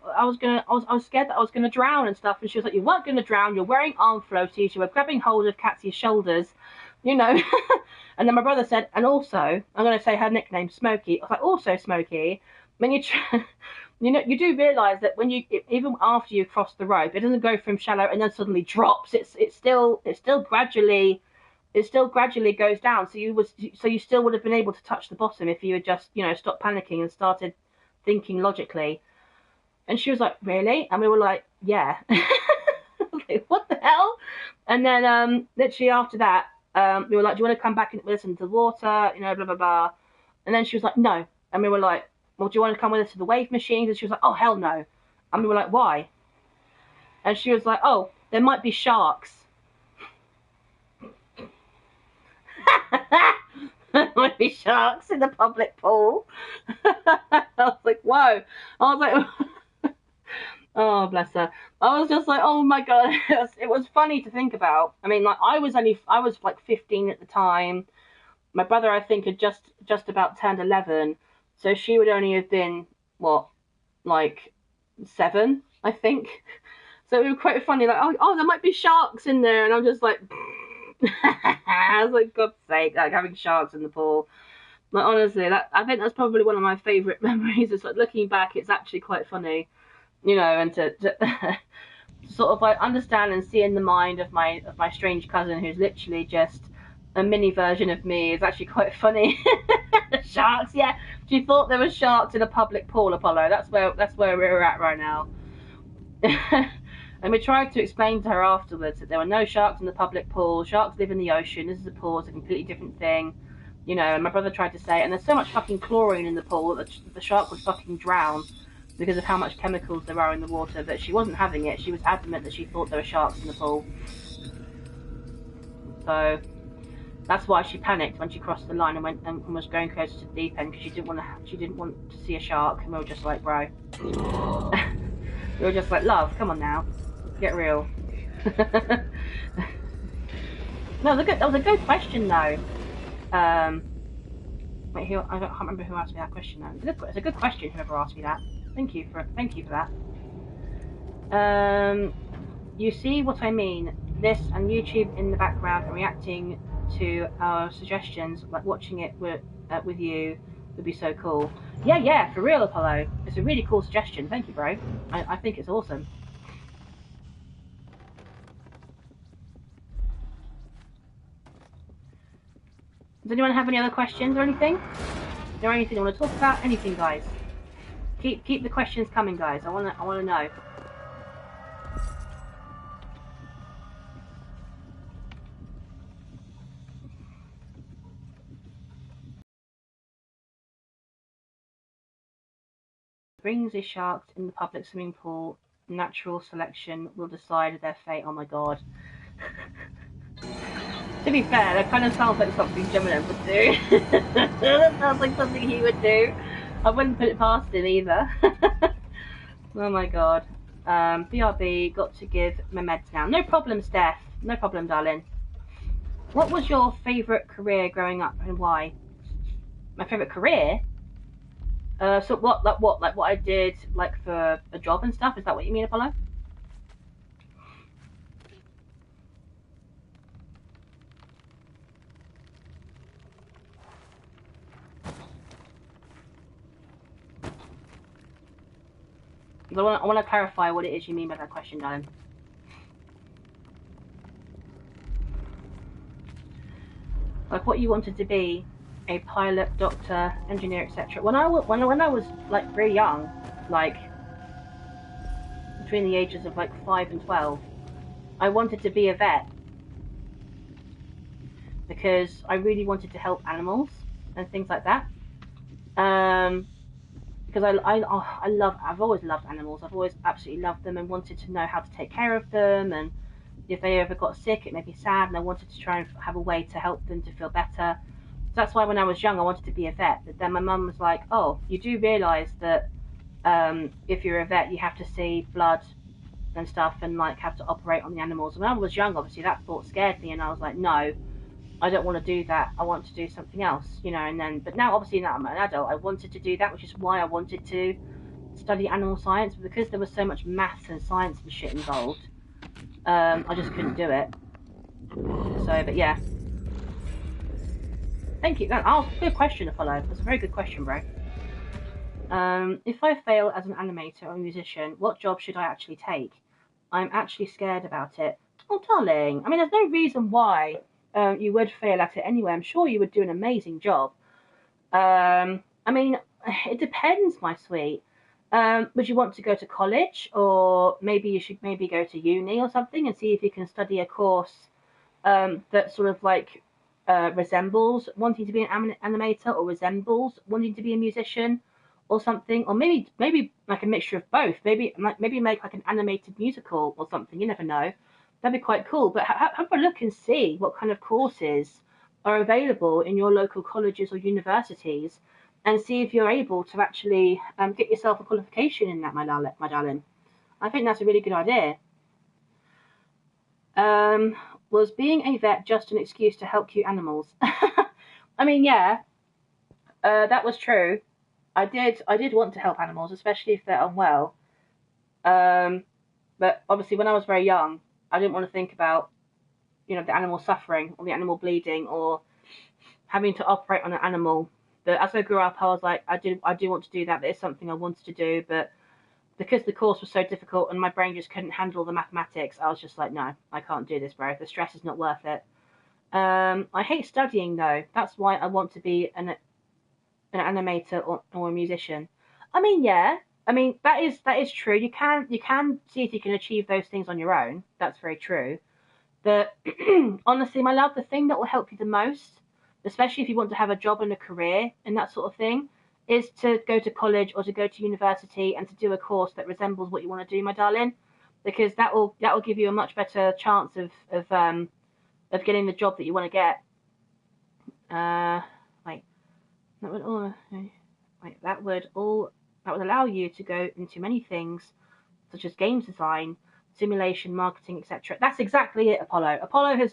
scared that I was gonna drown and stuff." And she was like, "You weren't gonna drown. You're wearing arm floaties. You were grabbing hold of Katsy's shoulders, you know." And then my brother said, "And also, I'm gonna say her nickname, Smokey." I was like, "Also, Smokey, when you you know, you do realise that when you, even after you cross the rope, it doesn't go from shallow and then suddenly drops. It still gradually goes down. So you still would have been able to touch the bottom if you had just, you know, stopped panicking and started thinking logically." And she was like, "Really?" And we were like, "Yeah." like, what the hell? And then literally after that, we were like, do you want to come back and listen to the water? You know, blah, blah, blah. And then she was like, no. And we were like, well, do you want to come with us to the wave machines? And she was like, oh, hell no. And we were like, why? And she was like, oh, there might be sharks. There might be sharks in the public pool. I was like, whoa. I was like, oh, bless her. I was just like, oh my God. It was funny to think about. I mean, like, I was like 15 at the time. My brother, I think, had just about turned 11. So she would only have been, what, like 7, I think. So it was quite funny, like, oh, there might be sharks in there. And I'm just like, I was like, God's sake, like having sharks in the pool. Like, honestly, I think that's probably one of my favourite memories. It's like, looking back, it's actually quite funny, you know, and to sort of like understand and see in the mind of my strange cousin, who's literally just a mini version of me, is actually quite funny. Sharks, yeah. She thought there were sharks in a public pool, Apollo. That's where we're at right now. And we tried to explain to her afterwards that there were no sharks in the public pool. Sharks live in the ocean. This is a pool. It's a completely different thing. You know, and my brother tried to say, and there's so much fucking chlorine in the pool that the shark would fucking drown because of how much chemicals there are in the water. But she wasn't having it. She was adamant that she thought there were sharks in the pool. So that's why she panicked when she crossed the line and went and was going closer to the deep end, because she didn't want to see a shark. And we were just like, bro. We were just like, love, come on now. Get real. No, that was a good question though. Wait, I can't remember who asked me that question now. It's a good question, whoever asked me that. Thank you for that. You see what I mean? This and YouTube in the background and reacting to our suggestions, like watching it with you, would be so cool. Yeah, for real, Apollo. It's a really cool suggestion. Thank you, bro. I think it's awesome. Does anyone have any other questions or anything? Is there anything you want to talk about? Anything, guys? Keep the questions coming, guys. I wanna know. Brings the sharks in the public swimming pool. Natural selection will decide their fate. Oh my God. To be fair, that kind of sounds like something Gemini would do. That sounds like something he would do. I wouldn't put it past him either. Oh my God. BRB, got to give my meds now. No problem, Steph. No problem, darling. What was your favourite career growing up and why? My favourite career? So what I did, like, for a job and stuff? Is that what you mean, Apollo? I want to clarify what it is you mean by that question, darling. Like, what you wanted to be, a pilot, doctor, engineer, etc. When I was like very young, like between the ages of like 5 and 12, I wanted to be a vet because I really wanted to help animals and things like that. Because I've always loved animals. I've always absolutely loved them and wanted to know how to take care of them. And if they ever got sick, it made me sad, and I wanted to try and have a way to help them to feel better. So that's why when I was young, I wanted to be a vet. But then my mum was like, "Oh, you do realise that if you're a vet, you have to see blood and stuff, and like have to operate on the animals." When I was young, obviously that thought scared me, and I was like, "No, I don't want to do that. I want to do something else, you know." And then, but now, obviously, now I'm an adult, I wanted to do that, which is why I wanted to study animal science, because there was so much maths and science and shit involved. I just couldn't do it. So, but yeah. Thank you. Good question, Apollo. That's a very good question, bro. If I fail as an animator or musician, what job should I actually take? I'm actually scared about it. Oh, darling. I mean, there's no reason why you would fail at it anyway. I'm sure you would do an amazing job. I mean, it depends, my sweet. Would you want to go to college, or maybe you should maybe go to uni or something and see if you can study a course that sort of like resembles wanting to be an animator, or resembles wanting to be a musician or something, or maybe like a mixture of both. Maybe make like an animated musical or something. You never know. That'd be quite cool. But have a look and see what kind of courses are available in your local colleges or universities, and see if you're able to actually get yourself a qualification in that, my darling. I think that's a really good idea. Was being a vet just an excuse to help cute animals? I mean, yeah, that was true. I did want to help animals, especially if they're unwell. Um, but obviously, when I was very young, I didn't want to think about, the animal suffering or the animal bleeding or having to operate on an animal. But as I grew up, I was like, I do want to do that. That is something I wanted to do, but because the course was so difficult and my brain just couldn't handle the mathematics, I was just like, no, I can't do this, bro. The stress is not worth it. I hate studying though. That's why I want to be an animator or a musician. I mean, yeah. I mean, that is true. You can see if you can achieve those things on your own. That's very true. But honestly, my love, the thing that will help you the most, especially if you want to have a job and a career and that sort of thing, is to go to college or to go to university and to do a course that resembles what you want to do, my darling, because that will give you a much better chance of getting the job that you want to get. Wait, that would all wait that would allow you to go into many things such as games design, simulation, marketing, etc. That's exactly it, Apollo.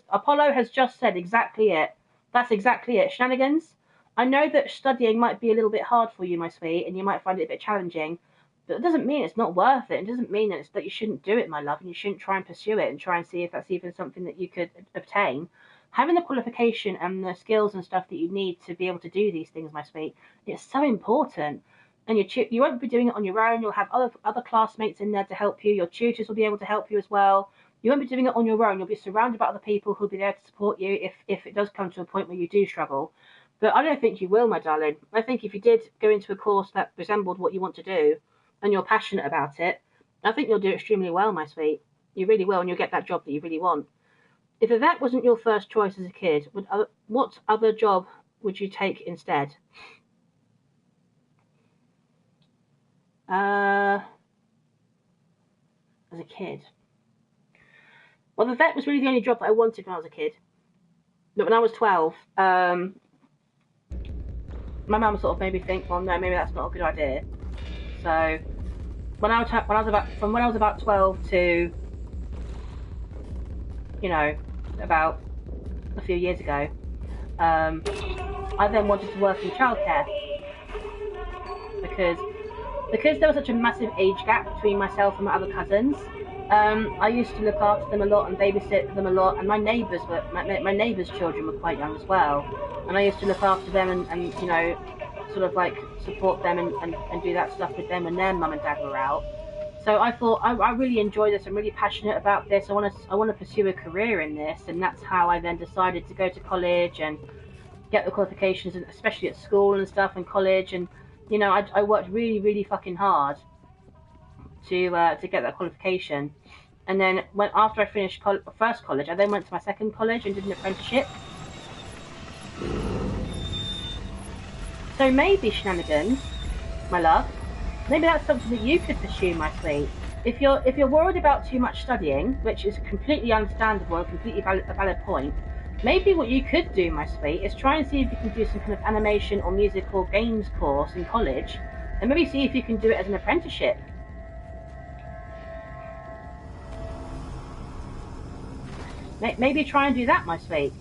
Apollo has just said exactly it. That's exactly it. Shenanigans. I know that studying might be a little bit hard for you, my sweet, and you might find it a bit challenging, but it doesn't mean it's not worth it. It doesn't mean that you shouldn't do it, my love, and you shouldn't try and pursue it and try and see if that's even something that you could obtain. Having the qualification and the skills and stuff that you need to be able to do these things, my sweet, it's so important. And you won't be doing it on your own. You'll have other classmates in there to help you. Your tutors will be able to help you as well. You won't be doing it on your own. You'll be surrounded by other people who'll be there to support you if it does come to a point where you do struggle. But I don't think you will, my darling. I think if you did go into a course that resembled what you want to do and you're passionate about it, I think you'll do extremely well, my sweet. You really will, and you'll get that job that you really want. If a vet wasn't your first choice as a kid, what other job would you take instead? As a kid. Well, the vet was really the only job that I wanted when I was a kid. But when I was 12, my mum sort of made me think, well, no, maybe that's not a good idea. So when I was about 12 to, about a few years ago, I then wanted to work in childcare because there was such a massive age gap between myself and my other cousins. I used to look after them a lot and babysit for them a lot, and my neighbours' children were quite young as well, and I used to look after them and sort of like support them and do that stuff with them when their mum and dad were out. So I thought I really enjoy this. I'm really passionate about this. I want to pursue a career in this, and that's how I then decided to go to college and get the qualifications, and especially at school and stuff and college. And I worked really, really fucking hard to get that qualification. And then after I finished first college, I then went to my second college and did an apprenticeship. So maybe, Shenanigans, my love, maybe that's something that you could pursue, my sweet. If you're worried about too much studying, which is completely understandable and completely a valid point, maybe what you could do, my sweet, is try and see if you can do some kind of animation or music or games course in college, and maybe see if you can do it as an apprenticeship. Maybe try and do that, my sweet.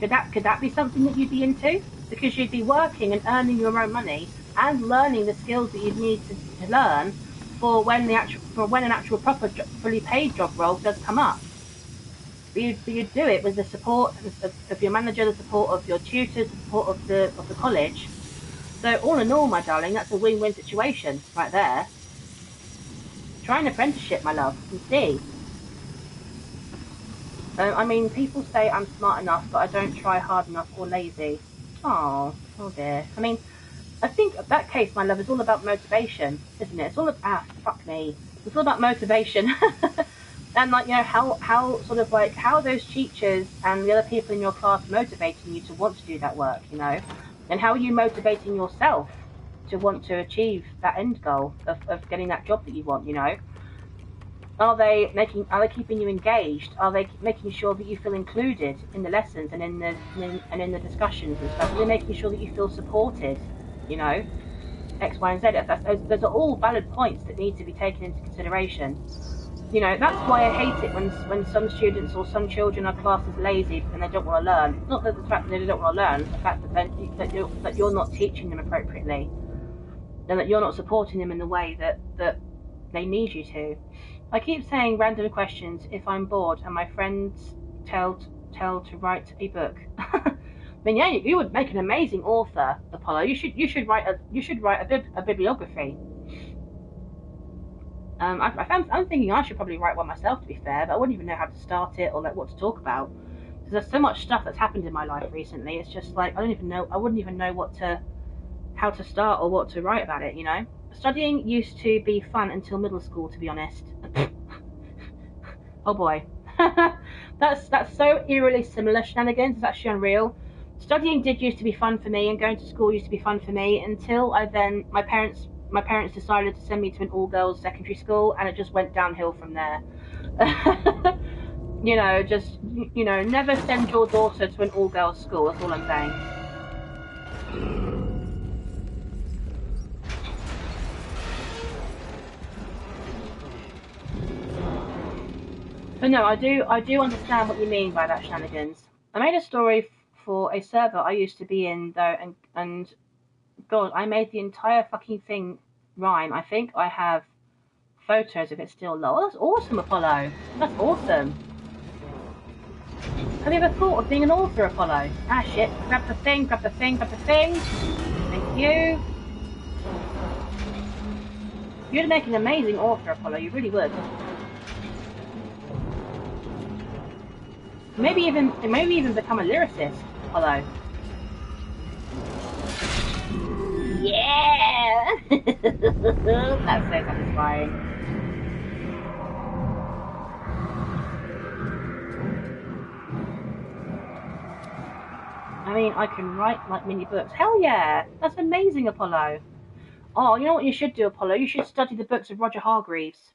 Could that be something that you'd be into? Because you'd be working and earning your own money and learning the skills that you'd need to learn for when an actual proper fully paid job role does come up. But you'd do it with the support of your manager, the support of your tutors, the support of the college. So all in all, my darling, that's a win-win situation right there. Try an apprenticeship, my love, and see. I mean, people say I'm smart enough, but I don't try hard enough or lazy. Oh dear. I mean, I think that case, my love, is all about motivation, isn't it? It's all about, fuck me. It's all about motivation. And like, you know, how sort of like, how those teachers and the other people in your class motivating you to want to do that work, you know? And how are you motivating yourself to want to achieve that end goal of getting that job that you want, you know? Are they keeping you engaged? Are they making sure that you feel included in the lessons and in the discussions and stuff? Are they making sure that you feel supported? You know, X, Y, and Z. Those are all valid points that need to be taken into consideration. You know, that's why I hate it when some students or some children are classed as lazy and they don't want to learn. Not that the fact that they don't want to learn, the fact that you're not teaching them appropriately, and that you're not supporting them in the way that they need you to. I keep saying random questions if I'm bored and my friends tell to write a book. I mean, yeah, you would make an amazing author, Apollo. You should write a bibliography. I'm thinking I should probably write one myself, to be fair, but I wouldn't even know how to start it or like what to talk about. Because there's so much stuff that's happened in my life recently. It's just like I wouldn't even know how to start or what to write about it. You know, studying used to be fun until middle school, to be honest. Oh boy, that's so eerily similar, Shenanigans. It's actually unreal. Studying did used to be fun for me, and going to school used to be fun for me until my parents decided to send me to an all-girls secondary school, and it just went downhill from there. You know, just, you know, never send your daughter to an all-girls school. That's all I'm saying. But no, I do understand what you mean by that, Shenanigans. I made a story for a server I used to be in though, and God, I made the entire fucking thing rhyme. I think I have photos of it still low. That's awesome, Apollo. That's awesome. Have you ever thought of being an author, Apollo? Ah, shit. Grab the thing, grab the thing, grab the thing. Thank you. You'd make an amazing author, Apollo. You really would. Maybe even become a lyricist, Apollo. Yeah! That's so satisfying. I mean, I can write like mini books. Hell yeah! That's amazing, Apollo. Oh, you know what you should do, Apollo? You should study the books of Roger Hargreaves.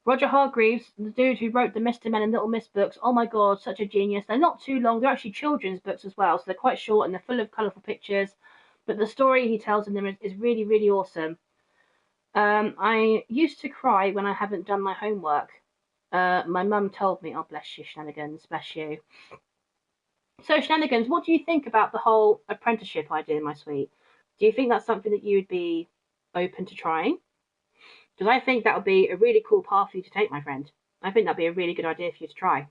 Roger Hargreaves, the dude who wrote the Mr. Men and Little Miss books, oh my god, such a genius. They're not too long, they're actually children's books as well, so they're quite short and they're full of colourful pictures. But the story he tells in them is really, really awesome. I used to cry when I haven't done my homework. My mum told me, oh bless you, Shenanigans, bless you. So Shenanigans, what do you think about the whole apprenticeship idea, my sweet? Do you think that's something that you would be open to trying? Because I think that would be a really cool path for you to take, my friend. I think that'd be a really good idea for you to try.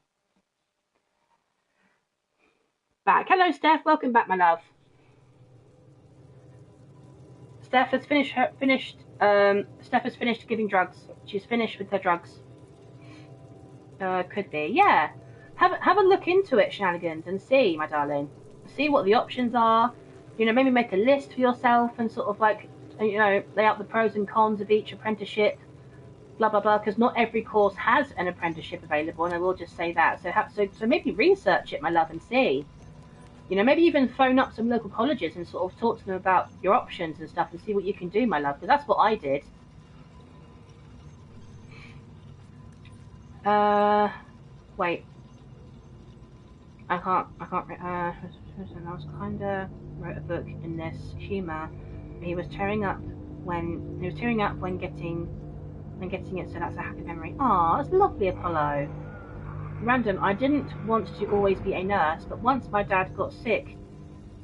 Back. Hello, Steph. Welcome back, my love. Steph has finished giving drugs. She's finished with her drugs. Could be. Yeah. Have a look into it, Shenanigans, and see, my darling. See what the options are. You know, maybe make a list for yourself and sort of like, you know, lay out the pros and cons of each apprenticeship, blah blah blah. Because not every course has an apprenticeship available, and I will just say that. So maybe research it, my love, and see. You know, maybe even phone up some local colleges and sort of talk to them about your options and stuff, and see what you can do, my love. Because that's what I did. Wait. I can't. I was kinda wrote a book in this humour. He was tearing up when getting it, so that's a happy memory. Ah, that's lovely, Apollo. Random, I didn't want to always be a nurse, but once my dad got sick,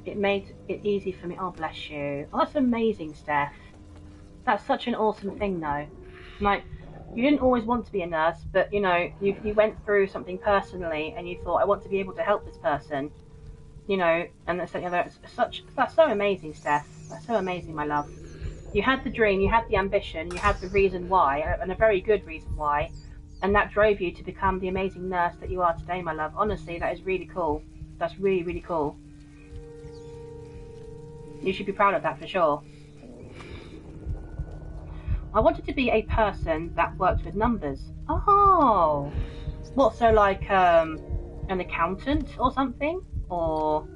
it made it easy for me. Oh, bless you. Oh, that's amazing, Steph. That's such an awesome thing, though. Like, you didn't always want to be a nurse, but, you know, you went through something personally, and you thought, I want to be able to help this person. You know, and that's so amazing, Steph. That's so amazing, my love. You had the dream, you had the ambition, you had the reason why, and a very good reason why, and that drove you to become the amazing nurse that you are today, my love. Honestly, that is really cool. That's really, really cool. You should be proud of that for sure. I wanted to be a person that worked with numbers. Oh, what? So like an accountant or something, or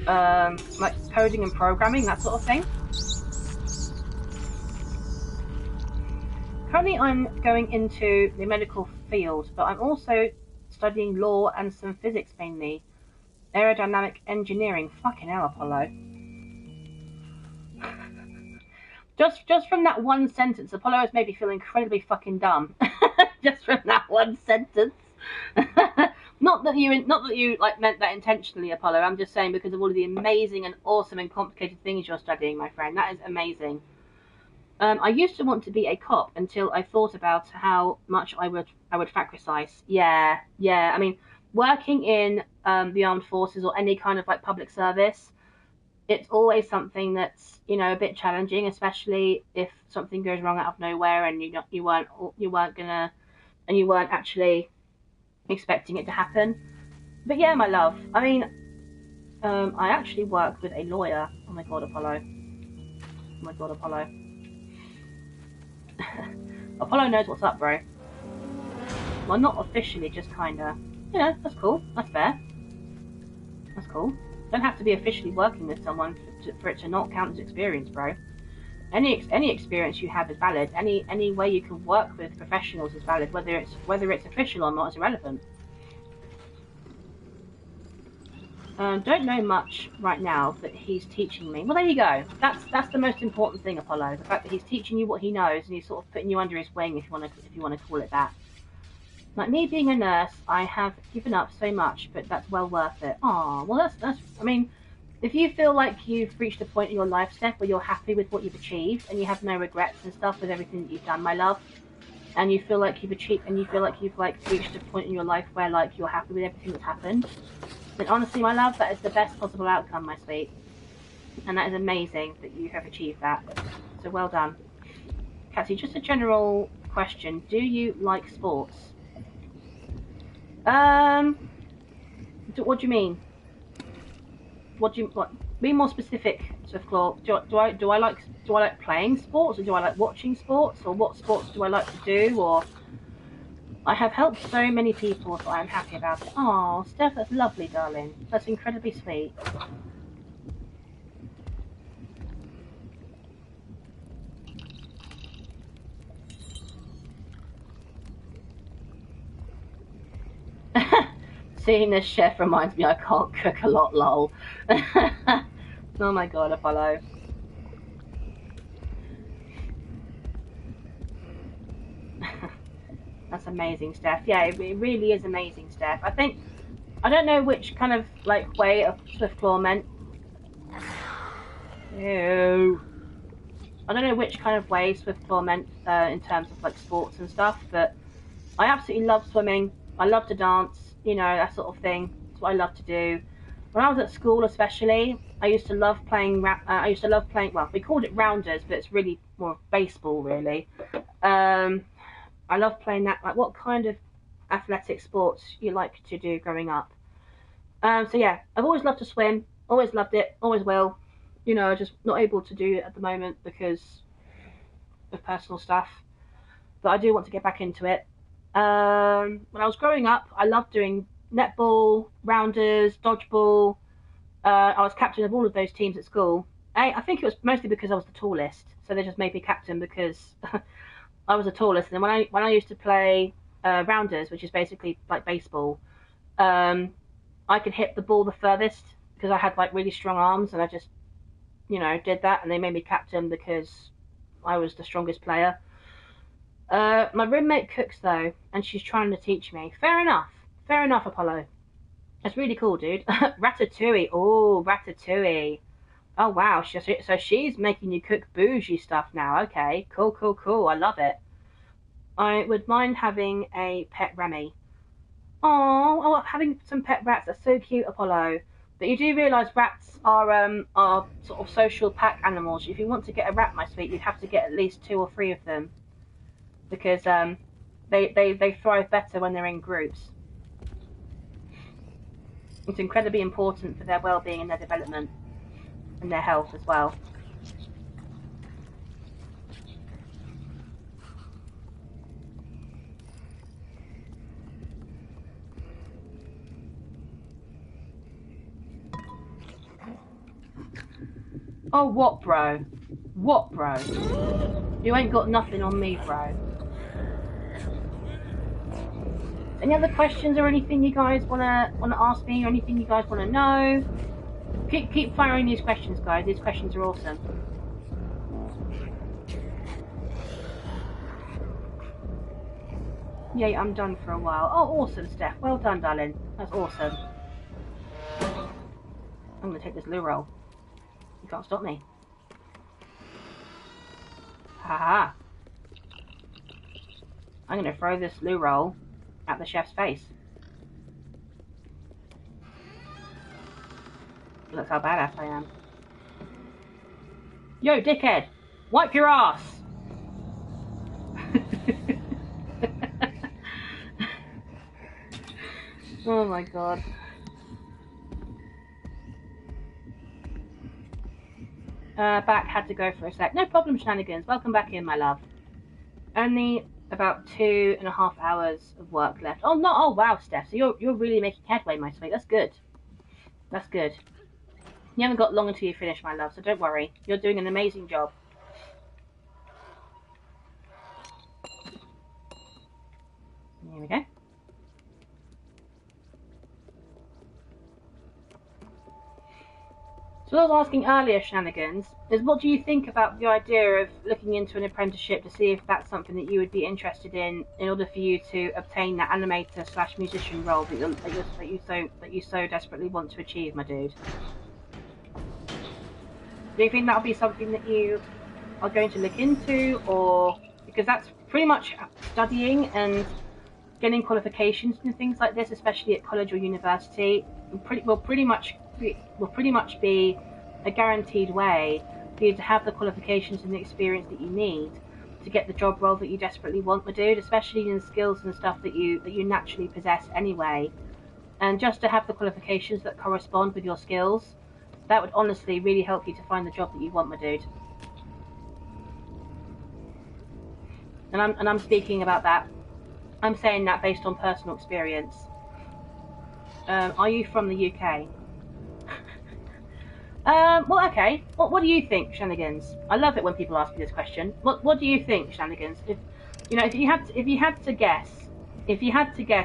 like coding and programming, that sort of thing. Currently, I'm going into the medical field, but I'm also studying law and some physics mainly. Aerodynamic engineering. Fucking hell, Apollo. Just from that one sentence, Apollo has made me feel incredibly fucking dumb. Just from that one sentence. Not that you like meant that intentionally, Apollo. I'm just saying because of all of the amazing and awesome and complicated things you're studying, my friend. That is amazing. I used to want to be a cop until I thought about how much I would sacrifice. Yeah, yeah. I mean, working in the armed forces or any kind of like public service, it's always something that's a bit challenging, especially if something goes wrong out of nowhere and you weren't actually expecting it to happen. But yeah, my love. I mean, I actually work with a lawyer. Oh my god, Apollo. Oh my god, Apollo. Apollo knows what's up, bro. Well, not officially, just kinda. That's cool. That's fair. That's cool. Don't have to be officially working with someone for it to not count as experience, bro. Any experience you have is valid. Any way you can work with professionals is valid. Whether it's official or not is irrelevant. Don't know much right now, but he's teaching me. Well, there you go. That's the most important thing, Apollo. The fact that he's teaching you what he knows and he's sort of putting you under his wing, if you want to call it that. Like me being a nurse, I have given up so much, but that's well worth it. Oh, well, that's. I mean, if you feel like you've reached a point in your life, Steph, where you're happy with what you've achieved and you have no regrets and stuff with everything that you've done, my love, and you feel like you've achieved and you feel like you've like reached a point in your life where like you're happy with everything that's happened, then honestly, my love, that is the best possible outcome, my sweet. And that is amazing that you have achieved that. So well done. Catsy, just a general question. Do you like sports? What do you mean? What? Be more specific, Swiftclaw. Do I like playing sports, or do I like watching sports, or what sports do I like to do, or I have helped so many people, so I'm happy about it. Oh, Steph, that's lovely, darling. That's incredibly sweet. Seeing this chef reminds me I can't cook a lot, lol. Oh my god, Apollo. That's amazing, Steph. Yeah, it really is amazing, Steph. I don't know which kind of like way of Swiftclaw meant. Ew. I don't know which kind of way Swiftclaw meant in terms of like sports and stuff, but I absolutely love swimming. I love to dance, that sort of thing. It's what I love to do. When I was at school, especially, I used to love playing. Well, we called it rounders, but it's really more baseball, really. I love playing that. Like, what kind of athletic sports you like to do growing up? So yeah, I've always loved to swim. Always loved it. Always will. Just not able to do it at the moment because of personal stuff. But I do want to get back into it. When I was growing up, I loved doing netball, rounders, dodgeball. I was captain of all of those teams at school. I think it was mostly because I was the tallest, so they just made me captain because I was the tallest. And then when I used to play rounders, which is basically like baseball, I could hit the ball the furthest because I had like really strong arms, and I just did that, and they made me captain because I was the strongest player. My roommate cooks though, and she's trying to teach me. Fair enough, Apollo. That's really cool, dude. Ratatouille. Oh, ratatouille. Oh wow, so she's making you cook bougie stuff now. Okay, cool. I love it. I would mind having a pet Remy. Oh, having some pet rats. That's so cute, Apollo. But you do realise rats are sort of social pack animals. If you want to get a rat, my sweet, you'd have to get at least 2 or 3 of them because they thrive better when they're in groups. It's incredibly important for their well-being and their development and their health as well. Oh, what, bro? What, bro? You ain't got nothing on me, bro. Any other questions or anything you guys wanna ask me, or anything you guys wanna know? Keep firing these questions, guys. These questions are awesome. Yeah, I'm done for a while. Oh, awesome, Steph. Well done, darling. That's awesome. I'm gonna take this loo roll. You can't stop me. Haha. I'm gonna throw this loo roll at the chef's face. That's how badass I am. Yo, dickhead! Wipe your ass! Oh my god. Back, had to go for a sec. No problem, Shenanigans. Welcome back in, my love. Only about 2.5 hours of work left. Oh, no. Oh, wow, Steph. So you're really making headway, my sweet. That's good. That's good. You haven't got long until you finish, my love, so don't worry. You're doing an amazing job. Here we go. So what I was asking earlier, Shenanigans, is what do you think about the idea of looking into an apprenticeship to see if that's something that you would be interested in order for you to obtain that animator / musician role that you so desperately want to achieve, my dude? Do you think that'll be something that you are going to look into, or because that's pretty much studying and getting qualifications and things like this, especially at college or university, will pretty much be a guaranteed way for you to have the qualifications and the experience that you need to get the job role that you desperately want, my dude, especially in the skills and stuff that you naturally possess anyway. And just to have the qualifications that correspond with your skills, that would honestly really help you to find the job that you want, my dude. And I'm speaking about that. I'm saying that based on personal experience. Are you from the UK? Well, okay. What do you think, Shenanigans? I love it when people ask me this question. What do you think, Shenanigans? If you had to guess,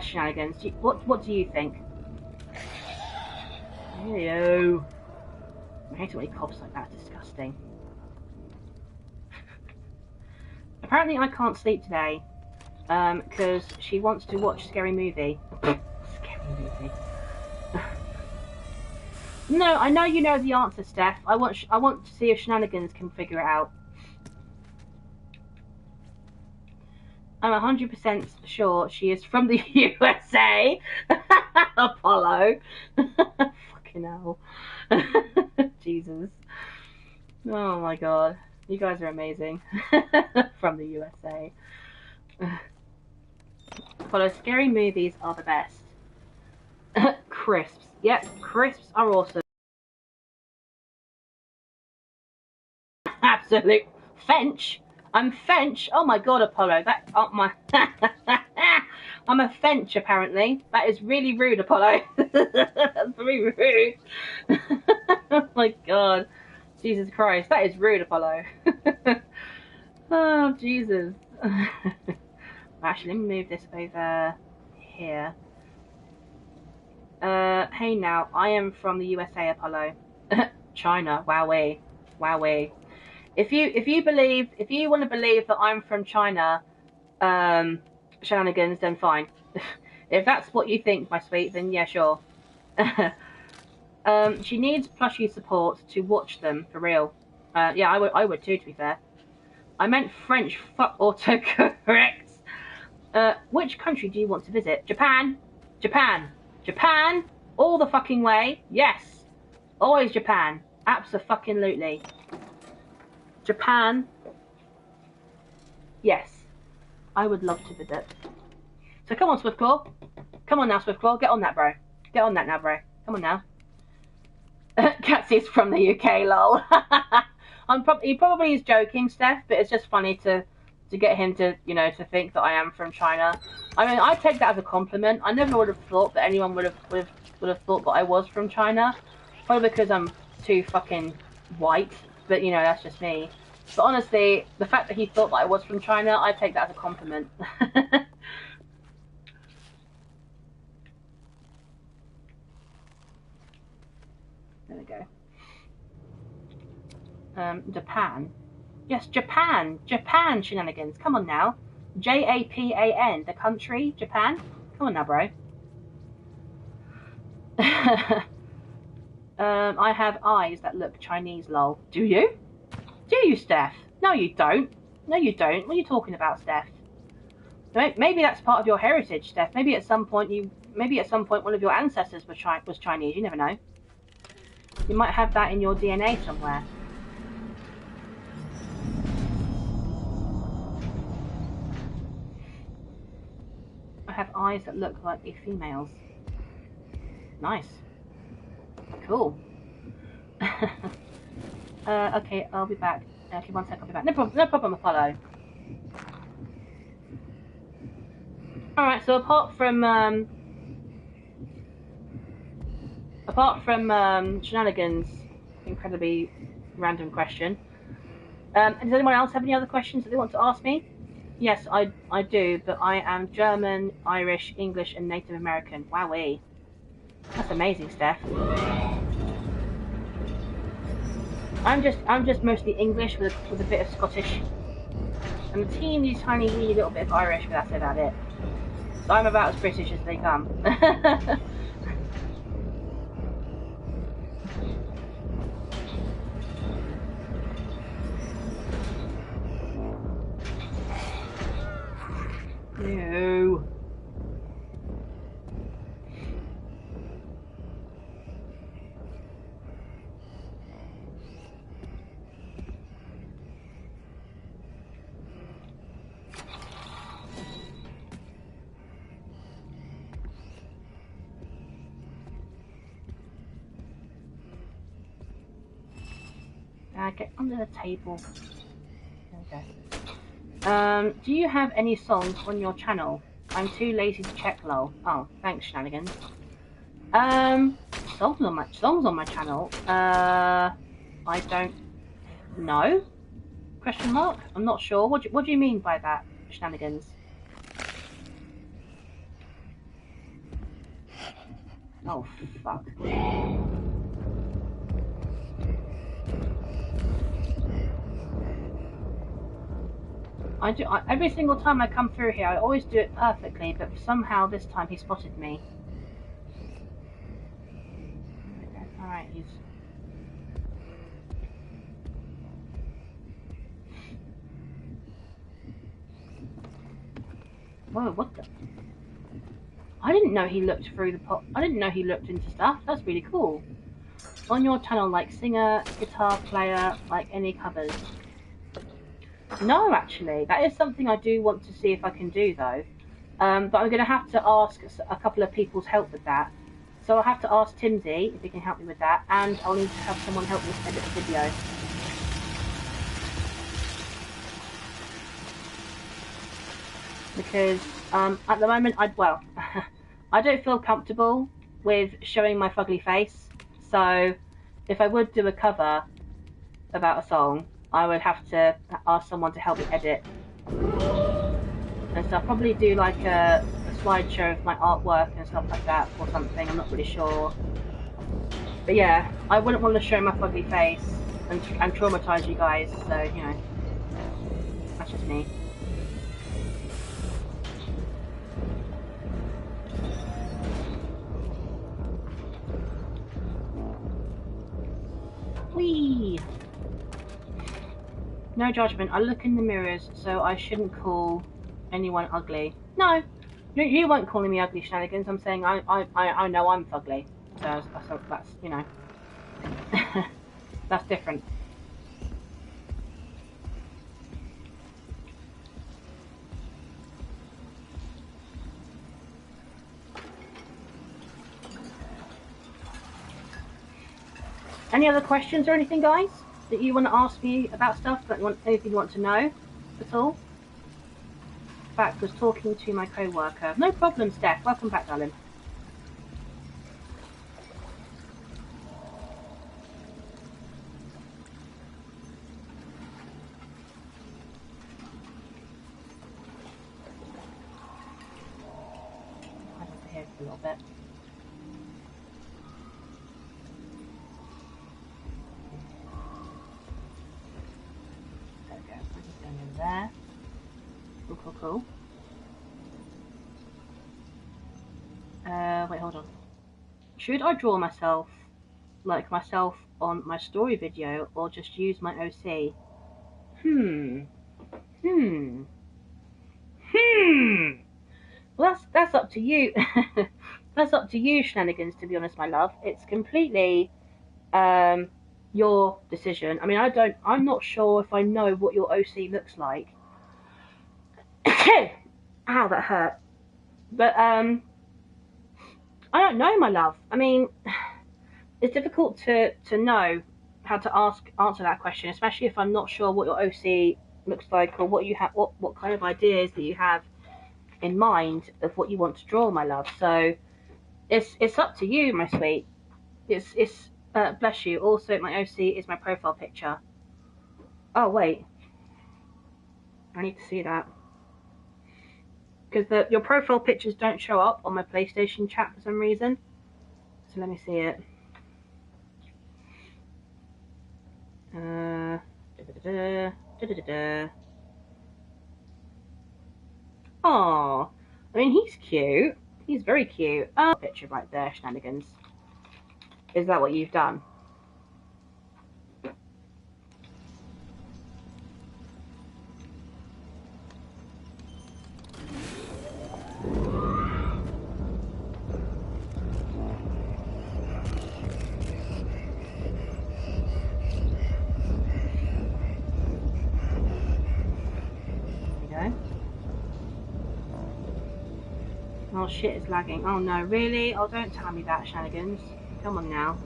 Shenanigans, what do you think? Ew. I hate it when he coughs like that. It's disgusting. Apparently, I can't sleep today because she wants to watch Scary Movie. Scary Movie. No, I know you know the answer, Steph. I want to see if Shenanigans can figure it out. I'm 100% sure she is from the USA. Apollo. Fucking hell. Jesus. Oh my god. You guys are amazing. From the USA. Apollo, scary movies are the best. Crisps. Yep, crisps are awesome. Absolute French. I'm French. Oh my god, Apollo. That my I'm a French apparently. That is really rude, Apollo. That's very rude. Oh my god. Jesus Christ, that is rude, Apollo. Oh Jesus. Actually, let me move this over here. Hey now, I am from the USA, Apollo. China, wowee, wowee. If you want to believe that I'm from China, Shenanigans, then fine. If that's what you think, my sweet, then yeah, sure. She needs plushie support to watch them for real. Yeah, I would too, to be fair. I meant French. Fuck autocorrect. Which country do you want to visit? Japan. Japan. Japan. All the fucking way. Yes. Always Japan. Abso-fucking-lutely. Japan. Yes. I would love to visit. So come on, Swiftclaw. Come on now, Swiftclaw. Get on that, bro. Get on that now, bro. Come on now. Catsy's from the UK, lol. He probably is joking, Steph, but it's just funny to get him to, to think that I am from China. I mean, I take that as a compliment. I never would have thought that anyone would have thought that I was from China. Probably because I'm too fucking white But you know, that's just me. But honestly, the fact that he thought that I was from China, I take that as a compliment. There we go. Japan. Yes, Japan. Japan shenanigans. Come on now. Japan, the country, Japan. Come on now, bro. I have eyes that look Chinese, lol. Do you? Do you, Steph? No, you don't. No, you don't. What are you talking about, Steph? Maybe that's part of your heritage, Steph. Maybe at some point one of your ancestors was Chinese. You never know. You might have that in your DNA somewhere. I have eyes that look like a female's. Nice. Cool. Okay, I'll be back. Okay, one sec, I'll be back. No problem, Apollo. Alright, so apart from shenanigans, incredibly random question, does anyone else have any other questions that they want to ask me? Yes, I do, but I am German, Irish, English, and Native American. Wowee. That's amazing, Steph. I'm just mostly English with a bit of Scottish, and a teeny tiny wee little bit of Irish, but that's about it. So I'm about as British as they come. No. Get under the table. There we go. Do you have any songs on your channel? I'm too lazy to check, lol. Oh, thanks, shenanigans. Songs on my channel? I don't know. Question mark? I'm not sure. What do you mean by that, shenanigans? Oh, fuck. Every single time I come through here, I always do it perfectly, but somehow this time he spotted me. Okay, alright, he's... Whoa, what the... I didn't know he looked through the pot. I didn't know he looked into stuff. That's really cool. On your channel, like singer, guitar player, like any covers? No, actually. That is something I do want to see if I can do, though. But I'm going to have to ask a couple of people's help with that. So I'll have to ask Timsy if he can help me with that, and I'll need to have someone help me edit the video. Because at the moment, I don't feel comfortable with showing my fugly face. So if I would do a cover about a song, I would have to ask someone to help me edit. And so I'll probably do like a slideshow of my artwork and stuff like that or something, I'm not really sure. But yeah, I wouldn't want to show my fugly face and traumatise you guys, so you know, that's just me. Whee! No judgment. I look in the mirrors, so I shouldn't call anyone ugly. No, you weren't calling me ugly, shenanigans. I'm saying I know I'm fugly. So that's you know, that's different. Any other questions or anything, guys, that you want to ask me about stuff? That anything you want to know at all? In fact, was talking to my co-worker. No problem, Steph. Welcome back, darling. little bit. There we go. I'm just going in there. Cool, cool, cool. Wait, hold on. Should I draw myself, like myself on my story video, or just use my OC? Well, that's up to you. That's up to you, Shenanigans, to be honest, my love. It's completely your decision. I mean, I'm not sure if I know what your OC looks like. Ow, that hurt. But I don't know, my love. I mean, it's difficult to know how to answer that question, especially if I'm not sure what your OC looks like, or what you have, what kind of ideas that you have in mind of what you want to draw, my love. So it's up to you, my sweet. It's bless you. Also, my OC is my profile picture. Oh wait, I need to see that, because your profile pictures don't show up on my PlayStation chat for some reason. So let me see it. Oh, I mean, he's cute. He's very cute. Picture right there, Shenanigans. Is that what you've done? Oh shit, it's lagging. Oh no, really? Oh, don't tell me that, Shenanigans. Come on now.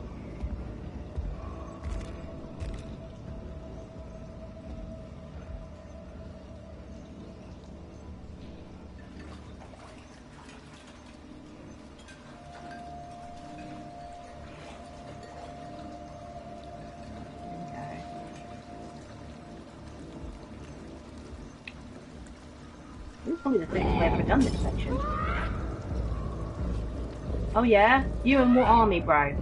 This is probably the thickest way I've ever done this section. Oh yeah? You and what army, bro?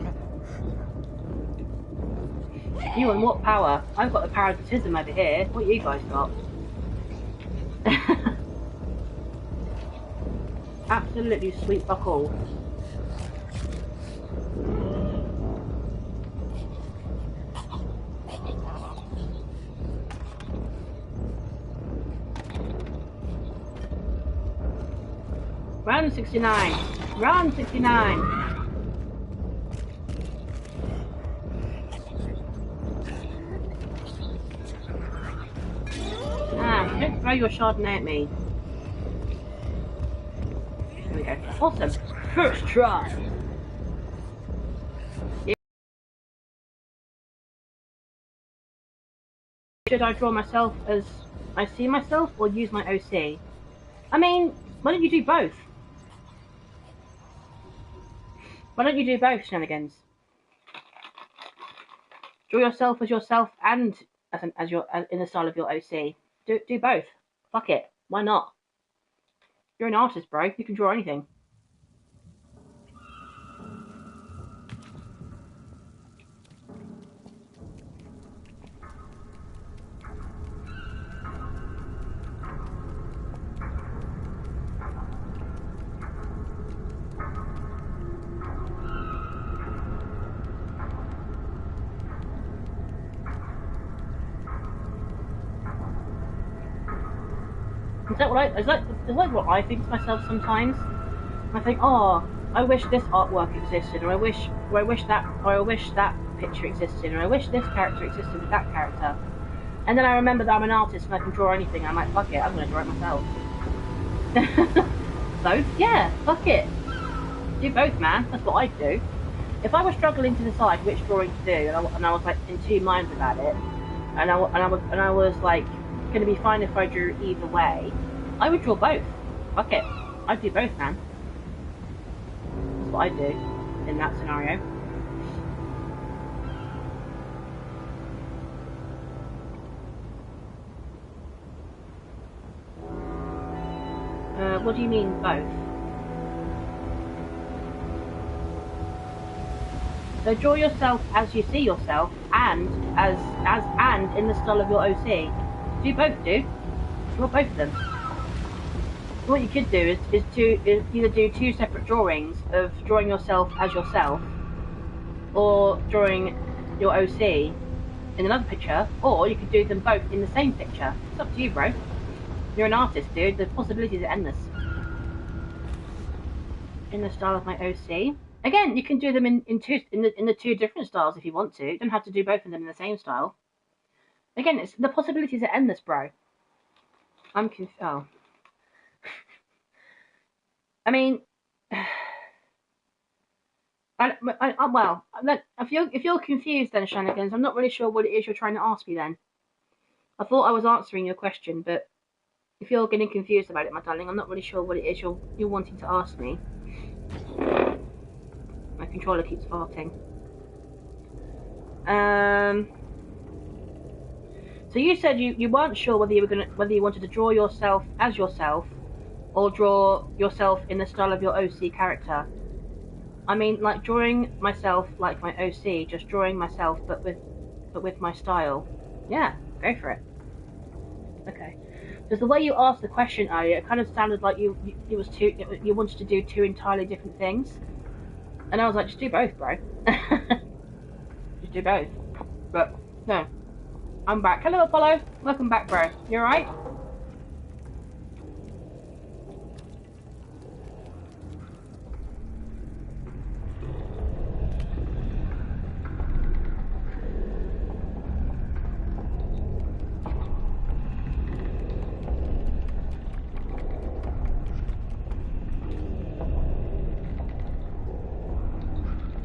You and what power? I've got the parasitism over here. What you guys got? Absolutely sweet fuck all. Round 69. Round 69. Ah, don't throw your Chardonnay at me. There we go. Awesome. First try. Should I draw myself as I see myself, or use my OC? I mean, why don't you do both? Why don't you do both, Shenanigans? Draw yourself as yourself and as in the style of your OC. Do both. Fuck it. Why not? You're an artist, bro. You can draw anything. Is that what I think to myself sometimes? I think, oh, I wish this artwork existed, or I wish that picture existed, or I wish this character existed with that character. And then I remember that I'm an artist and I can draw anything. I'm like, fuck it, I'm gonna draw it myself. Both? Yeah, fuck it. Do both, man. That's what I'd do. If I was struggling to decide which drawing to do, and I was like in two minds about it, and I was like gonna be fine if I drew either way, I would draw both. Fuck it. I'd do both, man. That's what I'd do in that scenario. What do you mean, both? So draw yourself as you see yourself, and and in the style of your OC. Do both, dude. Draw both of them. What you could do is either do 2 separate drawings of drawing yourself as yourself, or drawing your OC in another picture, or you could do them both in the same picture. It's up to you, bro. You're an artist, dude. The possibilities are endless. In the style of my OC. Again, you can do them in the 2 different styles if you want to. You don't have to do both of them in the same style. Again, the possibilities are endless, bro. I'm confused. Oh. I mean, well, if you're confused then, Shenanigans, I'm not really sure what it is you're trying to ask me then. I thought I was answering your question, but if you're getting confused about it, my darling, I'm not really sure what it is you're wanting to ask me. My controller keeps farting. So you said you weren't sure whether you wanted to draw yourself as yourself, or draw yourself in the style of your OC character. I mean, like drawing myself like my OC, just drawing myself, but with my style. Yeah, go for it. Okay. Because the way you asked the question earlier, it kind of sounded like you wanted to do 2 entirely different things, and I was like, just do both, bro. Just do both. But no, I'm back. Hello, Apollo. Welcome back, bro. You alright?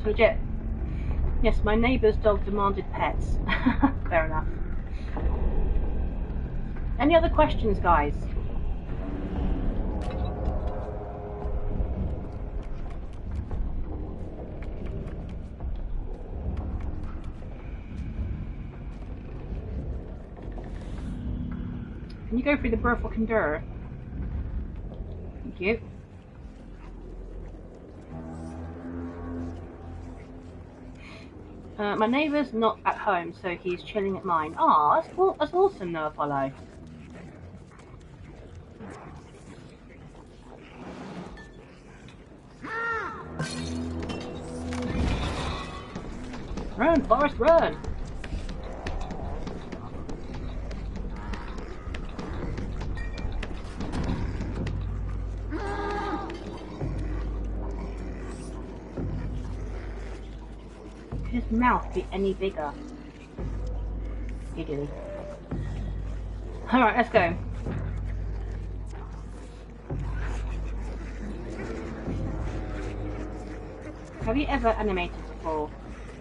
Legit. Yes, my neighbour's dog demanded pets. Fair enough. Any other questions, guys? Can you go through the fucking door? Thank you. My neighbour's not at home, so he's chilling at mine. Ah, that's awesome though, Apollo. Run, Forrest, run! Could his mouth be any bigger? Giggly. Alright, let's go. Have you ever animated before?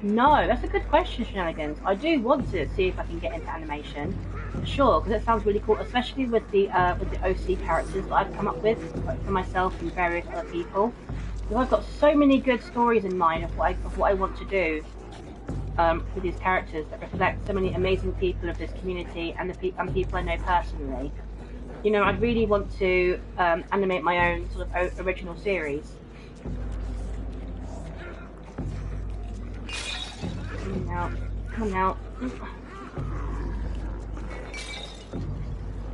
No, that's a good question, Shenanigans. I do want to see if I can get into animation. Sure, because it sounds really cool, especially with the OC characters that I've come up with for myself and various other people. Because I've got so many good stories in mind of what I want to do with these characters that reflect so many amazing people of this community and people I know personally. You know, I'd really want to animate my own sort of original series. Come out.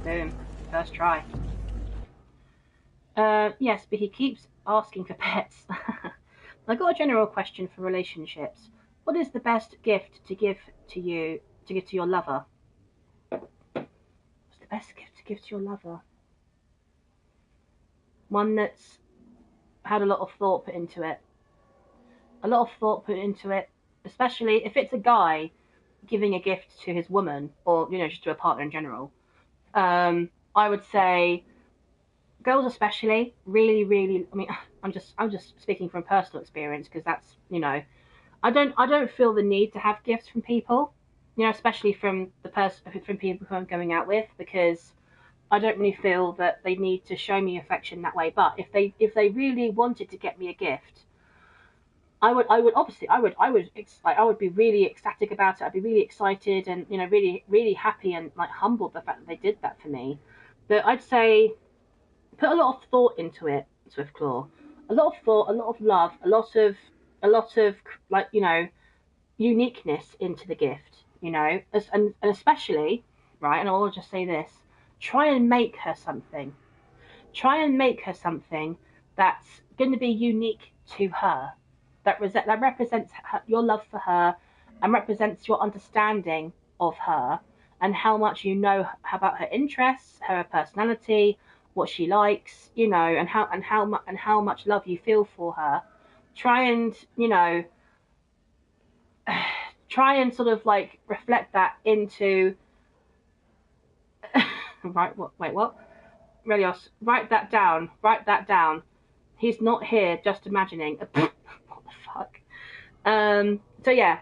Boom. First try. Yes, but he keeps asking for pets. I got a general question for relationships. What is the best gift to give to your lover? What's the best gift to give to your lover? One that's had a lot of thought put into it. A lot of thought put into it, especially if it's a guy giving a gift to his woman, or just to a partner in general. I would say girls especially really. I mean, I'm just speaking from personal experience, because that's I don't feel the need to have gifts from people, especially from people who I'm going out with, because I don't really feel that they need to show me affection that way. But if they really wanted to get me a gift, I would be really ecstatic about it. I'd be really excited and really happy and like humbled the fact that they did that for me. But I'd say put a lot of thought into it, Swiftclaw. A lot of thought, a lot of love, a lot of like uniqueness into the gift, you know, and especially, right, and I'll just say this, try and make her something. Try and make her something that's going to be unique to her, that represents your love for her and represents your understanding of her and how much you know about her interests, her personality, what she likes, you know, and how much love you feel for her. Try and, you know, try and sort of like reflect that into right, what, wait, what, Relios, write that down, write that down. He's not here just imagining. What the fuck? So yeah,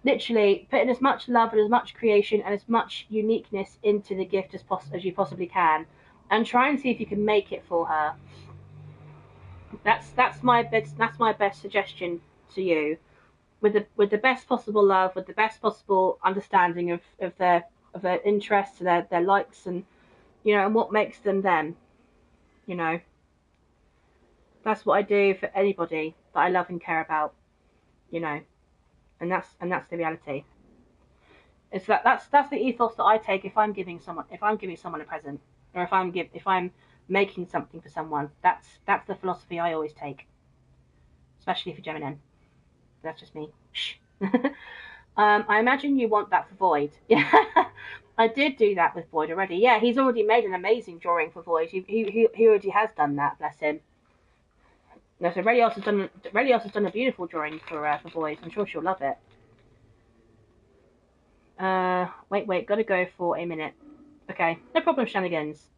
literally putting as much love and as much creation and as much uniqueness into the gift as you possibly can, and try and see if you can make it for her. That's my best suggestion to you, with the best possible love, with the best possible understanding of their interests, their likes, and you know, and what makes them them. You know, that's what I do for anybody that I love and care about. You know, and that's the reality. It's that's the ethos that I take if I'm giving someone a present, or if I'm making something for someone. That's the philosophy I always take, especially for Gemini. That's just me. Shh. I imagine you want that for Void. Yeah, I did do that with Void already. Yeah, he's already made an amazing drawing for Void. He already has done that. Bless him. No, so Relios has done a beautiful drawing for Void. I'm sure she'll love it. Wait, gotta go for a minute. Okay, no problem, shenanigans.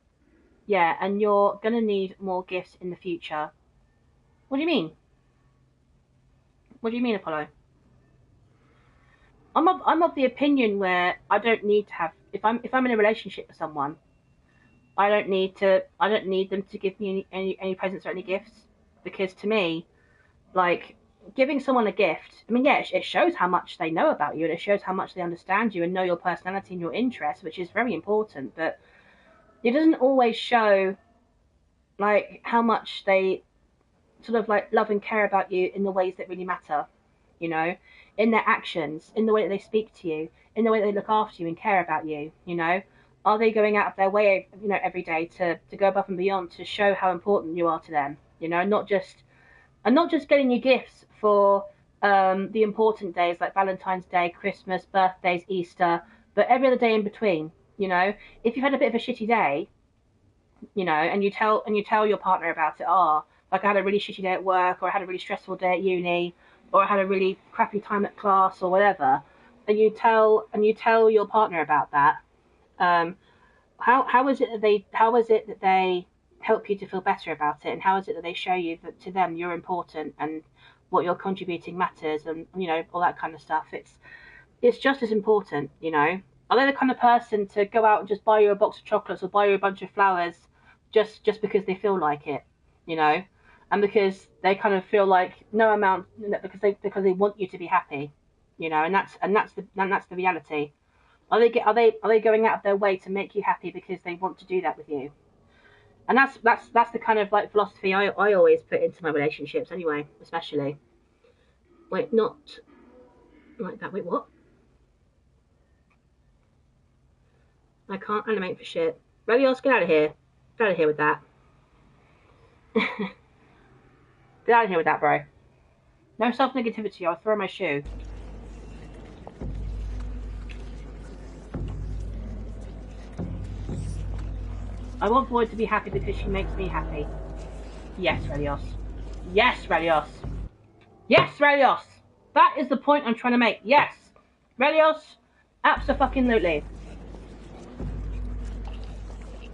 Yeah, and you're gonna need more gifts in the future. What do you mean? What do you mean, Apollo? I'm of the opinion where I don't need to have, if I'm in a relationship with someone, I don't need them to give me any presents or any gifts, because to me, like, giving someone a gift, I mean, yeah, it shows how much they know about you, and it shows how much they understand you and know your personality and your interests, which is very important. But it doesn't always show like how much they sort of like love and care about you in the ways that really matter. You know, in their actions, in the way that they speak to you, in the way that they look after you and care about you. You know, are they going out of their way, you know, every day to go above and beyond to show how important you are to them? You know, not just getting you gifts for the important days like Valentine's Day, Christmas, birthdays, Easter, but every other day in between. You know, if you've had a bit of a shitty day, you know, and you tell your partner about it. Oh, like I had a really shitty day at work, or I had a really stressful day at uni, or I had a really crappy time at class, or whatever. And you tell your partner about that. Um, how is it that they help you to feel better about it, and how is it that they show you that to them you're important and what you're contributing matters, and you know, all that kind of stuff. It's just as important, you know. Are they the kind of person to go out and just buy you a box of chocolates or buy you a bunch of flowers just because they feel like it, you know, and because they kind of feel like no amount, because they want you to be happy, you know, and that's the reality. Are they going out of their way to make you happy because they want to do that with you? And that's the kind of like philosophy I always put into my relationships anyway, especially. Wait, not like that. Wait, what? I can't animate for shit. Radios, get out of here. Get out of here with that. Get out of here with that, bro. No self-negativity. I'll throw my shoe. I want Void to be happy because she makes me happy. Yes, Relios. Yes, Relios. Yes, Relios. That is the point I'm trying to make. Yes. Relios, abso-fucking-lutely.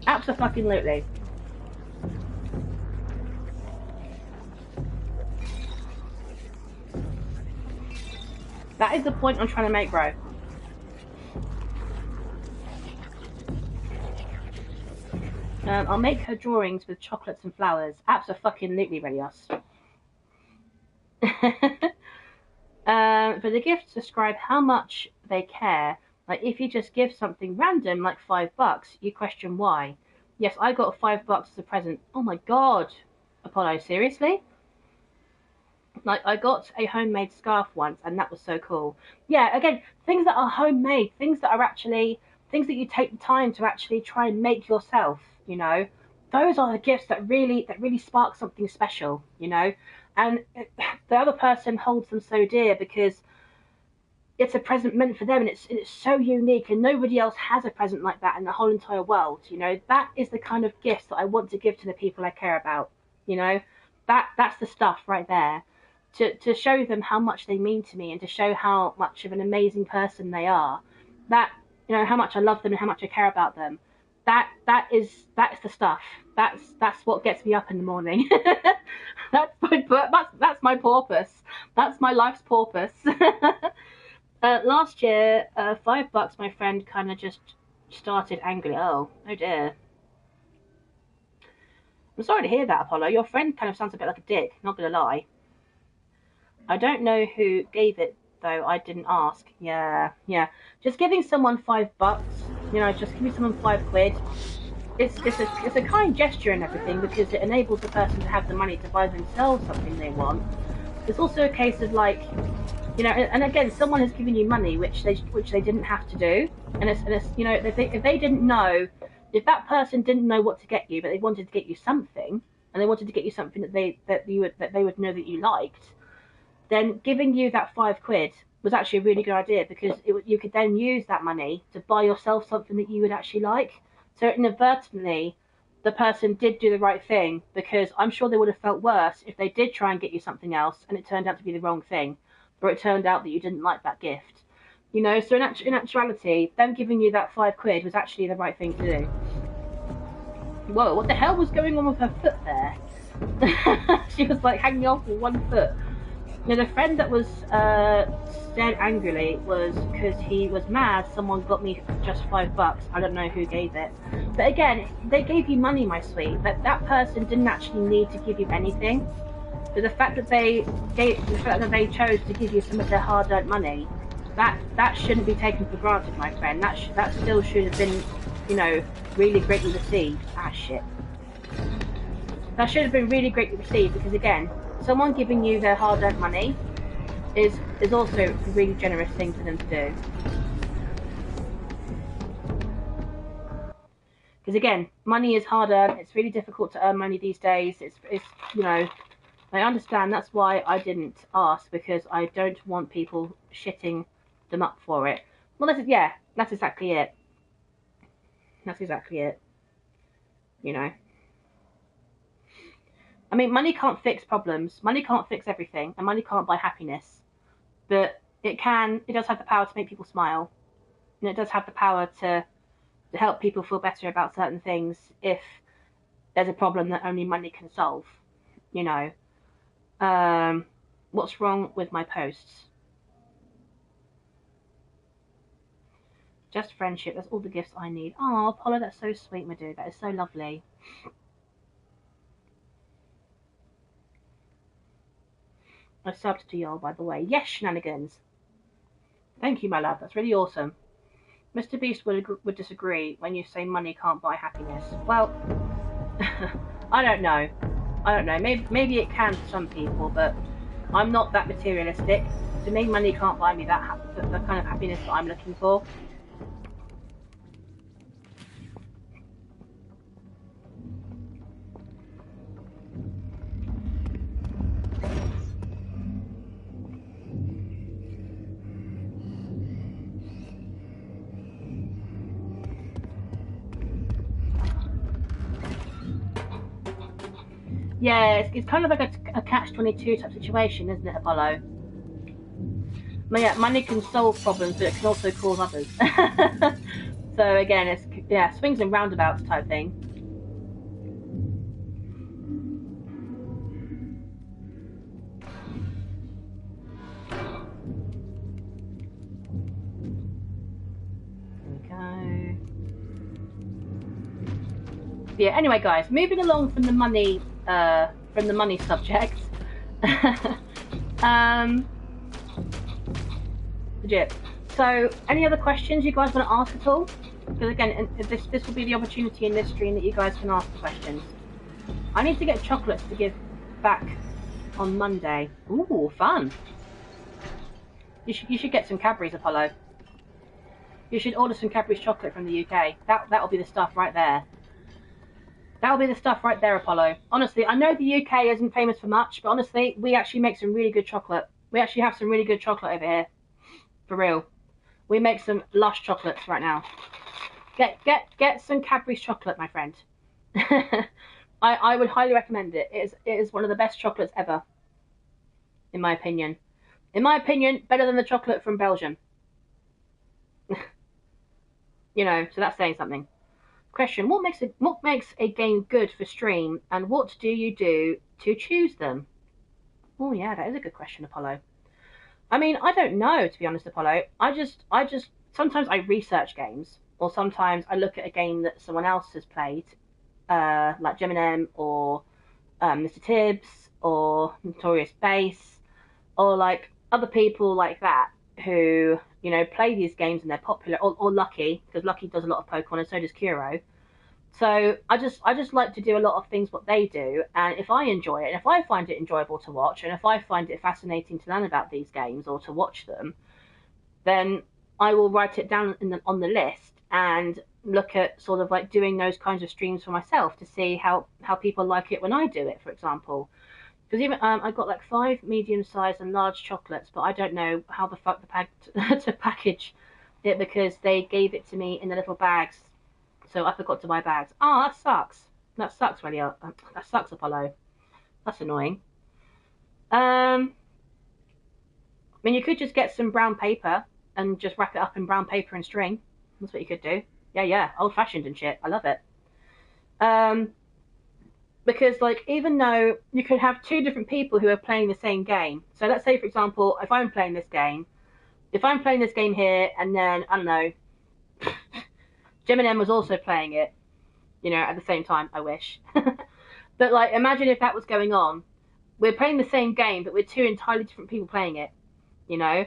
Abso-fucking-lutely. That is the point I'm trying to make, bro. I'll make her drawings with chocolates and flowers. Abso-fucking-lutely, Relios. For the gifts, describe how much they care. Like, if you just give something random, like $5, you question why. Yes, I got $5 as a present. Oh my god, Apollo, seriously? Like, I got a homemade scarf once, and that was so cool. Yeah, again, things that are homemade, things that are actually things that you take the time to actually try and make yourself. You know, those are the gifts that really spark something special. You know, and the other person holds them so dear because it's a present meant for them, and it's so unique, and nobody else has a present like that in the whole entire world. You know, that is the kind of gifts that I want to give to the people I care about. You know, that's the stuff right there, to show them how much they mean to me, and to show how much of an amazing person they are. That, how much I love them and how much I care about them. That's the stuff. That's what gets me up in the morning. That's my purpose. That's my life's purpose. Last year, $5, my friend kind of just started angrily. Oh dear. I'm sorry to hear that, Apollo. Your friend kind of sounds a bit like a dick, not gonna lie. I don't know who gave it, though. I didn't ask. Yeah. Just giving someone $5, just giving someone £5. It's a kind gesture and everything, because it enables the person to have the money to buy themselves something they want. It's also a case of, like, and again, someone has given you money which they didn't have to do, and it's if they didn't know, if that person didn't know what to get you, but they wanted to get you something, and they wanted to get you something that they would know that you liked, then giving you that £5 was actually a really good idea, because you could then use that money to buy yourself something that you would actually like. So inadvertently, the person did do the right thing, because I'm sure they would have felt worse if they did try and get you something else and it turned out to be the wrong thing, or it turned out that you didn't like that gift. So in actuality, them giving you that £5 was actually the right thing to do. Whoa, what the hell was going on with her foot there? She was like hanging off with one foot. The friend that was stared angrily was because he was mad someone got me just $5. I don't know who gave it. But again, they gave you money, my sweet. That person didn't actually need to give you anything. But the fact that they chose to give you some of their hard-earned money, that shouldn't be taken for granted, my friend. That still should have been, really greatly received. Ah, shit. That should have been really greatly received, because again, someone giving you their hard-earned money is also a really generous thing for them to do. Because again, money is hard-earned. It's really difficult to earn money these days. It's I understand. That's why I didn't ask, because I don't want people shitting them up for it. Well, that's exactly it. That's exactly it. I mean, money can't fix problems. Money can't fix everything, and money can't buy happiness. But it does have the power to make people smile. And it does have the power to help people feel better about certain things if there's a problem that only money can solve. What's wrong with my posts? Just friendship. That's all the gifts I need. Oh, Apollo, that's so sweet, my dude. That is so lovely. I subbed to y'all, by the way. Yes, shenanigans. Thank you, my love. That's really awesome. Mr. Beast would disagree when you say money can't buy happiness. Well, I don't know. Maybe it can for some people, but I'm not that materialistic. To me, money can't buy me the kind of happiness that I'm looking for. Yeah, it's kind of like a catch-22 type situation, isn't it, Apollo? But yeah, money can solve problems, but it can also cause others. So again, it's swings and roundabouts type thing. There we go. Yeah. Anyway, guys, moving along from the money subject. Legit. So, any other questions you guys want to ask at all? Because again, this will be the opportunity in this stream that you guys can ask the questions. I need to get chocolates to give back on Monday. Ooh, fun. You should get some Cadbury's, Apollo. You should order some Cadbury's chocolate from the UK. That'll be the stuff right there. That'll be the stuff right there, Apollo. Honestly, I know the UK isn't famous for much, but honestly, we actually make some really good chocolate. We actually have some really good chocolate over here. For real. We make some lush chocolates right now. Get some Cadbury's chocolate, my friend. I would highly recommend it. It is one of the best chocolates ever. In my opinion. In my opinion, better than the chocolate from Belgium. You know, so that's saying something. Question: what makes a game good for stream, and what do you do to choose them? Oh yeah, that is a good question, Apollo. I mean, I don't know, to be honest, Apollo. I just sometimes I research games, or sometimes I look at a game that someone else has played, like Geminem or Mr. Tibbs or Notorious Base, or like other people like that who, you know, play these games and they're popular, or Lucky, because Lucky does a lot of Pokemon and so does Kuro. So I just like to do a lot of things what they do, and if I enjoy it, and if I find it enjoyable to watch, and if I find it fascinating to learn about these games or to watch them, then I will write it down on the list and look at sort of like doing those kinds of streams for myself to see how people like it when I do it, for example. Because even I got like 5 medium-sized and large chocolates, but I don't know how the fuck to package it because they gave it to me in the little bags, so I forgot to buy bags. Oh, that sucks. That sucks, really. That sucks, Apollo. That's annoying. I mean, you could just get some brown paper and just wrap it up in brown paper and string. That's what you could do. Yeah, old-fashioned and shit. I love it. Because, like, even though you could have 2 different people who are playing the same game. So let's say, for example, if I'm playing this game here, and then, I don't know, Geminem was also playing it, you know, at the same time, I wish. But, like, imagine if that was going on. We're playing the same game, but we're 2 entirely different people playing it, you know?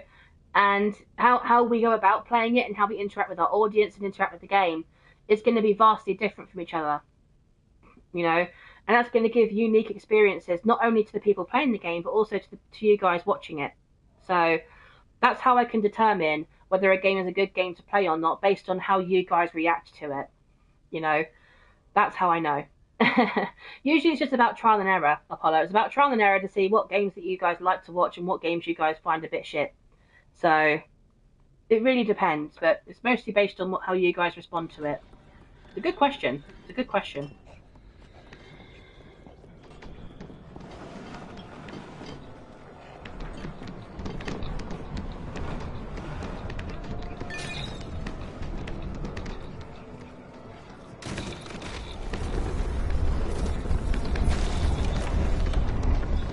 And how we go about playing it and how we interact with our audience and interact with the game is going to be vastly different from each other, you know? And that's going to give unique experiences, not only to the people playing the game, but also to you guys watching it. So that's how I can determine whether a game is a good game to play or not, based on how you guys react to it. You know, that's how I know. Usually it's just about trial and error, Apollo. It's about trial and error to see what games that you guys like to watch and what games you guys find a bit shit. So it really depends, but it's mostly based on how you guys respond to it. It's a good question. It's a good question.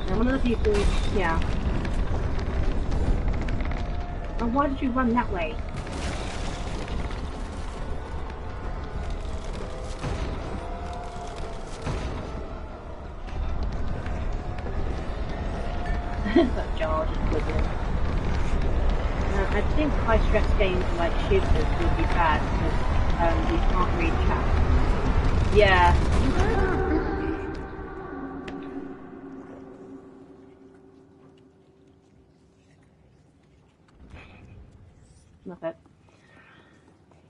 One of the people, yeah. And why did you run that way? That jar just wiggling. I think high stress games like shooters would be bad because you can't read chat. Yeah. Love it.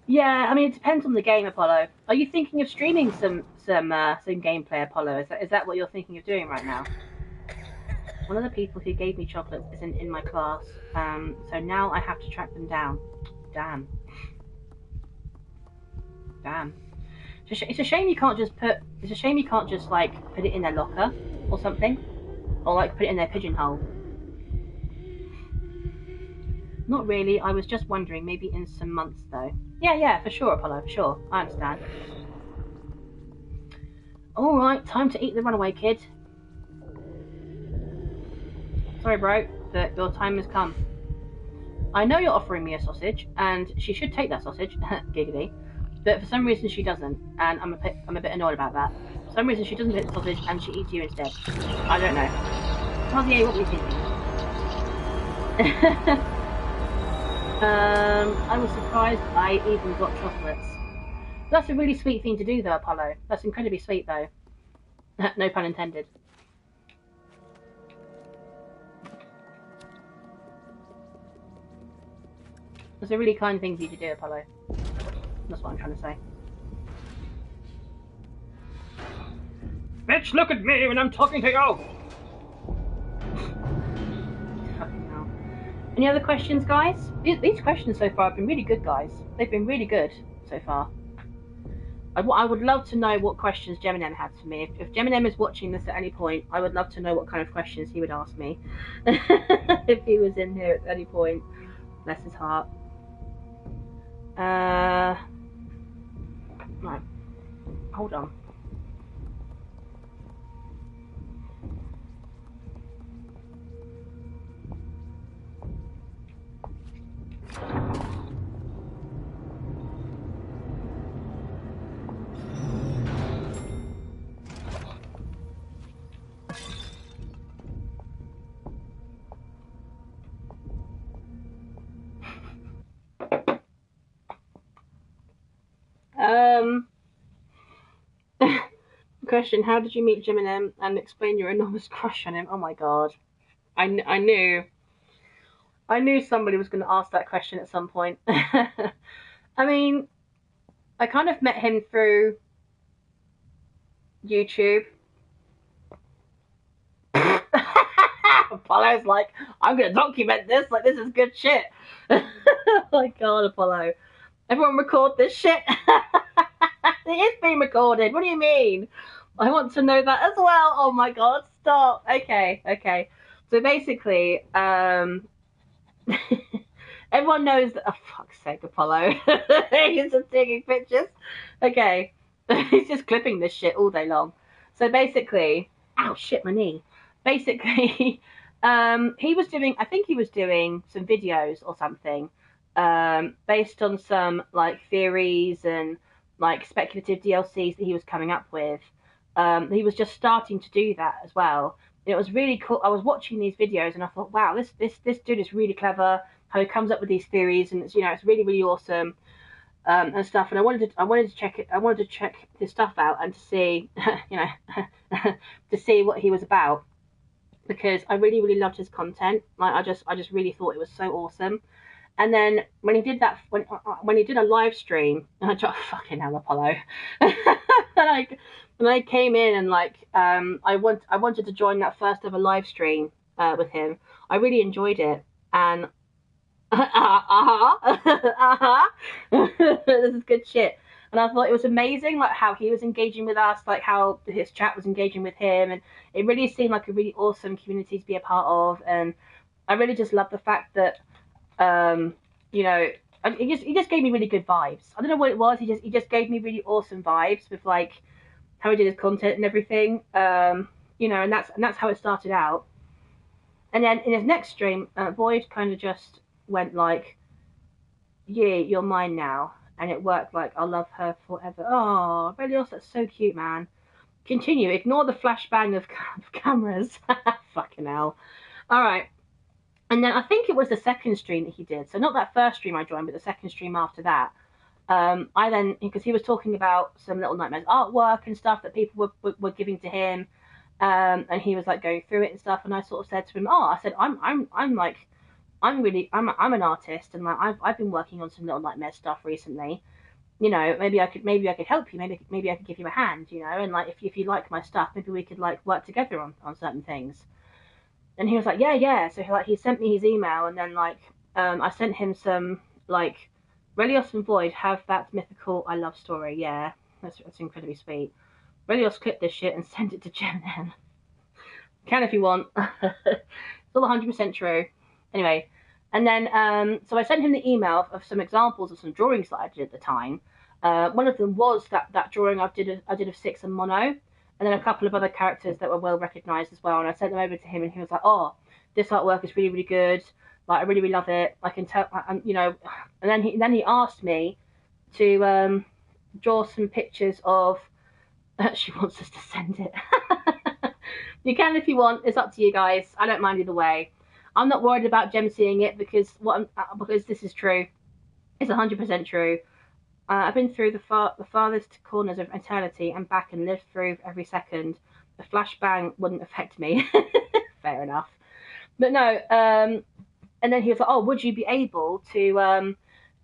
Yeah, I mean it depends on the game, Apollo. Are you thinking of streaming some gameplay, Apollo? Is that what you're thinking of doing right now? One of the people who gave me chocolates isn't in my class, so now I have to track them down. Damn. It's a shame you can't just put. It's a shame you can't just like put it in their locker or something, or like put it in their pigeonhole. Not really, I was just wondering, maybe in some months though. Yeah, for sure, Apollo, for sure. I understand. Alright, time to eat the runaway kid. Sorry, bro, but your time has come. I know you're offering me a sausage, and she should take that sausage, giggity, but for some reason she doesn't, and I'm a bit annoyed about that. For some reason she doesn't take the sausage, and she eats you instead. I don't know. Razier, what were you thinking? I was surprised I even got chocolates. That's a really sweet thing to do though, Apollo. That's incredibly sweet though. No pun intended. It's a really kind thing for you to do, Apollo. That's what I'm trying to say. Bitch, look at me when I'm talking to you! Fucking hell. Any other questions, guys? These questions so far have been really good, guys. They've been really good so far. I would love to know what questions Geminem had for me. If Geminem is watching this at any point, I would love to know what kind of questions he would ask me. If he was in here at any point. Bless his heart. Right. Hold on. Question: how did you meet Geminem and explain your enormous crush on him? Oh my god, I knew somebody was going to ask that question at some point. I mean, I kind of met him through YouTube. Apollo's like, I'm going to document this. Like, this is good shit. Oh my god, Apollo. Everyone record this shit. It is being recorded. What do you mean? I want to know that as well. Oh my god, stop. Okay. So basically, everyone knows that. Oh, fuck's sake, Apollo. He's just taking pictures. Okay. He's just clipping this shit all day long. So basically, ow, shit, my knee. Basically, he was doing, I think he was doing some videos or something, based on some like theories and like speculative DLCs that he was coming up with. He was just starting to do that as well. And it was really cool. I was watching these videos and I thought, wow, this dude is really clever. How he comes up with these theories, and it's, you know, it's really, really awesome, and stuff. And I wanted to check it. I wanted to check his stuff out and to see, you know, to see what he was about, because I really, really loved his content. Like I just really thought it was so awesome. And then when he did that, when he did a live stream, and I thought, fucking hell, Apollo. And when I came in and like, I wanted to join that first ever live stream with him. I really enjoyed it, and this is good shit. And I thought it was amazing, like how he was engaging with us, like how his chat was engaging with him, and it really seemed like a really awesome community to be a part of. And I really just love the fact that, you know, he just gave me really good vibes. I don't know what it was. He just gave me really awesome vibes with like how he did his content and everything. You know, and that's how it started out. And then in his next stream, Void kind of just went like, yeah, you're mine now. And it worked like, I'll love her forever. Oh, Relios, that's so cute, man. Continue. Ignore the flashbang of cameras. Fucking hell. All right. And then I think it was the second stream that he did. So not that first stream I joined, but the second stream after that. I then, because he was talking about some Little Nightmares artwork and stuff that people were giving to him. And he was like going through it and stuff. And I sort of said to him, I said, I'm an artist, and like I've been working on some Little Nightmare stuff recently. You know, maybe I could help you. Maybe I could give you a hand. You know, and like if you like my stuff, maybe we could like work together on certain things. And he was like, yeah. So he sent me his email, and then like I sent him some like Relios and Void have that mythical I love story. Yeah, that's incredibly sweet. Relios clip this shit and send it to Gemini. Can if you want. It's all 100% true. Anyway, and then so I sent him the email of some examples of some drawings that I did at the time. One of them was that drawing I did of Six and Mono, and then a couple of other characters that were well recognized as well. And I sent them over to him, and he was like, "Oh, this artwork is really, really good. Like, I really, really love it. I can tell." You know, and then he asked me to draw some pictures of. She wants us to send it. You can if you want. It's up to you guys. I don't mind either way. I'm not worried about Gem seeing it because because this is true. It's 100% true. I've been through the farthest corners of eternity and back and lived through every second. The flashbang wouldn't affect me. Fair enough. But no, and then he was like, "Oh, would you be able to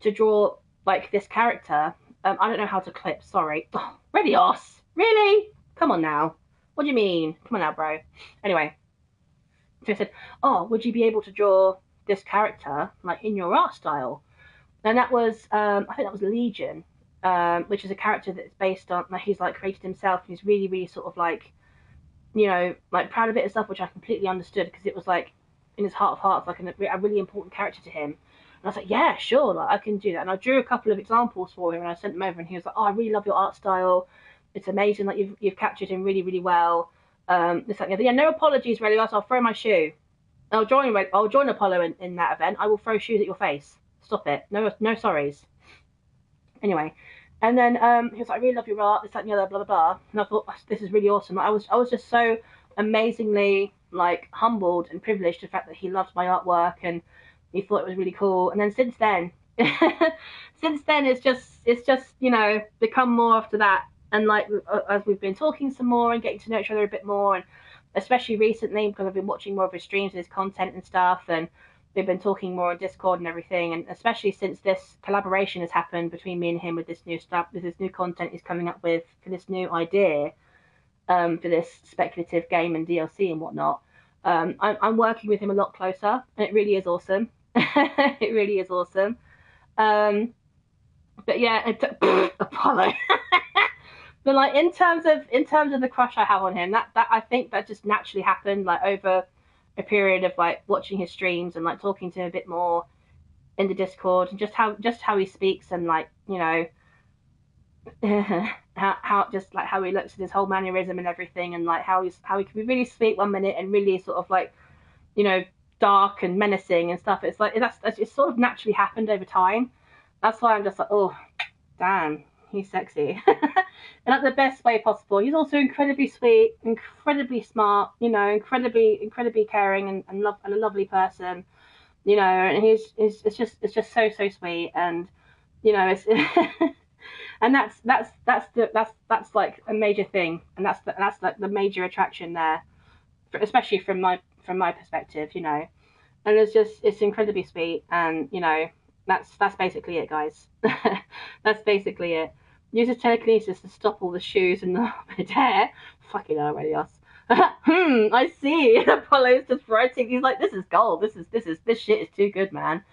to draw like this character. I don't know how to clip. Sorry. Oh, Redios, really? Come on now. What do you mean? Come on now, bro. Anyway, so I said, oh, would you be able to draw this character like in your art style? And that was, I think that was Legion, which is a character that's based on, like, he's like created himself, and he's really, really sort of like, you know, like proud of it and stuff, which I completely understood, because it was like, in his heart of hearts, like a really important character to him. And I was like, yeah, sure, like I can do that. And I drew a couple of examples for him, and I sent them over, and he was like, oh, I really love your art style. It's amazing, like you've captured him really, really well. This, that, and the other. Yeah, no apologies, really. I'll throw my shoe. I'll join Apollo in that event. I will throw shoes at your face. Stop it. No sorries. Anyway, and then he was like, I really love your art, this, that, and the other, blah, blah, blah. And I thought, this is really awesome. I was just so amazingly, like, humbled and privileged the fact that he loved my artwork and he thought it was really cool. And then since then, it's just, you know, become more after that. And, like, as we've been talking some more and getting to know each other a bit more, and especially recently, because I've been watching more of his streams and his content and stuff, and we've been talking more on Discord and everything, and especially since this collaboration has happened between me and him with this new stuff, with this new content he's coming up with for this new idea, for this speculative game and DLC and whatnot. I'm working with him a lot closer, and it really is awesome. It really is awesome. But yeah, Apollo. But like in terms of the crush I have on him, that I think that just naturally happened, like over a period of like watching his streams and like talking to him a bit more in the Discord, and just how he speaks, and like, you know, how just like how he looks at his whole mannerism and everything, and like how he can be really sweet one minute and really sort of like, you know, dark and menacing and stuff. It's like that's it's sort of naturally happened over time. That's why I'm just like, oh, damn, he's sexy. And like the best way possible. He's also incredibly sweet, incredibly smart, you know, incredibly caring, and a lovely person, you know. And it's just so sweet, and you know, it's and that's like a major thing, and that's like the major attraction there, especially from my perspective, you know. And it's incredibly sweet, and you know, that's basically it, guys. That's basically it. Uses telekinesis to stop all the shoes and the hair. Fucking hell, Redios. I see. Apollo's just writing. He's like, this is gold. This shit is too good, man.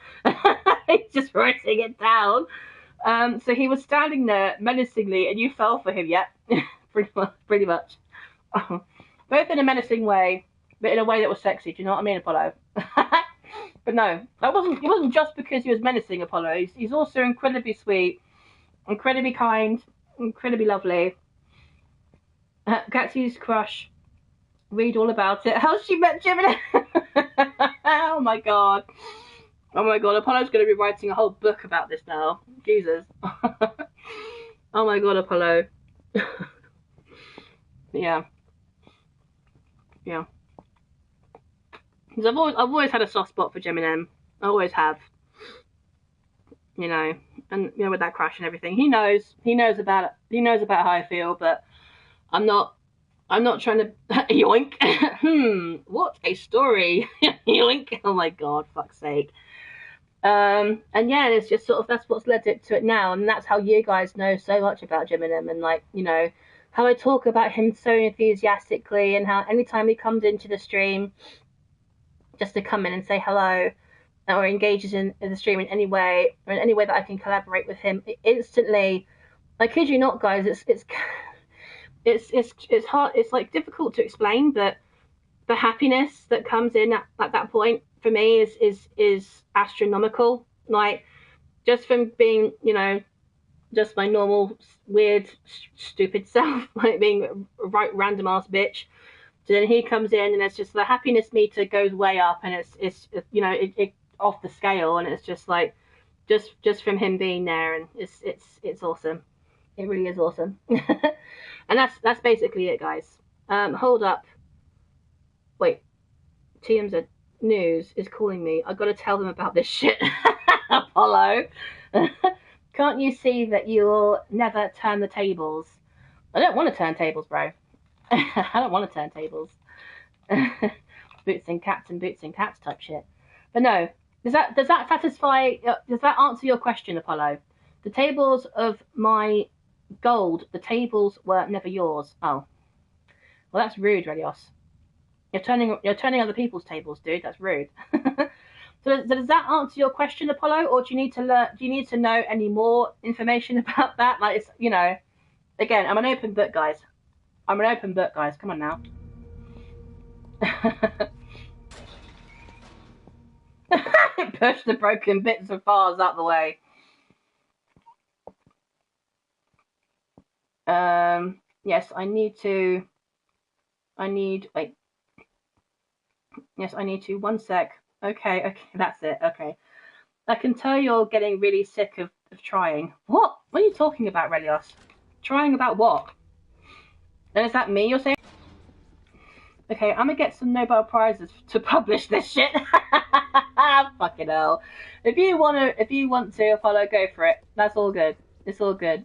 He's just writing it down. So he was standing there menacingly, and you fell for him. Yeah, pretty much. Both in a menacing way, but in a way that was sexy. Do you know what I mean, Apollo? But no, it wasn't just because he was menacing, Apollo. He's also incredibly sweet, incredibly kind, incredibly lovely. Catsy's crush. Read all about it. How she met Jiminy. Oh my god. Oh my god. Apollo's going to be writing a whole book about this now. Jesus. Oh my god, Apollo. Yeah. Yeah. Because I've always had a soft spot for Gemini. I always have. You know, and you know, with that crush and everything, he knows about how I feel, but I'm not trying to yoink. What a story. Yoink. Oh my god, fuck's sake. And yeah, it's just sort of, that's what's led it to it now, and that's how you guys know so much about Gemini, and like, you know, how I talk about him so enthusiastically, and how anytime he comes into the stream just to come in and say hello, or engages in the stream in any way, or in any way that I can collaborate with him, instantly, I kid you not, guys, it's hard, it's like difficult to explain, but the happiness that comes in at that point for me is astronomical. Like, just from being, you know, just my normal weird stupid self, like being a right random ass bitch, so then he comes in, and it's just the happiness meter goes way up, and it's you know, it off the scale, and it's just like just from him being there, and it's awesome. It really is awesome. And that's basically it, guys. Hold up, wait, TMZ News is calling me. I've got to tell them about this shit. Apollo. Can't you see that you'll never turn the tables? I don't want to turn tables, bro. I don't want to turn tables. Boots and cats type shit. But no, Does that satisfy? Does that answer your question, Apollo? The tables of my gold, the tables were never yours. Oh, well, that's rude, Relios. You're turning other people's tables, dude. That's rude. So does that answer your question, Apollo, or do you need to learn? Do you need to know any more information about that? Like, it's, you know, again, I'm an open book, guys. I'm an open book, guys. Come on now. Push the broken bits of vase out the way. Yes, I need to. Wait. Yes, I need to. One sec. Okay, that's it. Okay. I can tell you're getting really sick of trying. What? What are you talking about, Relios? Trying about what? And is that me you're saying? Okay, I'm gonna get some Nobel Prizes to publish this shit. Fucking hell. If you want to, Apollo, go for it. That's all good. It's all good.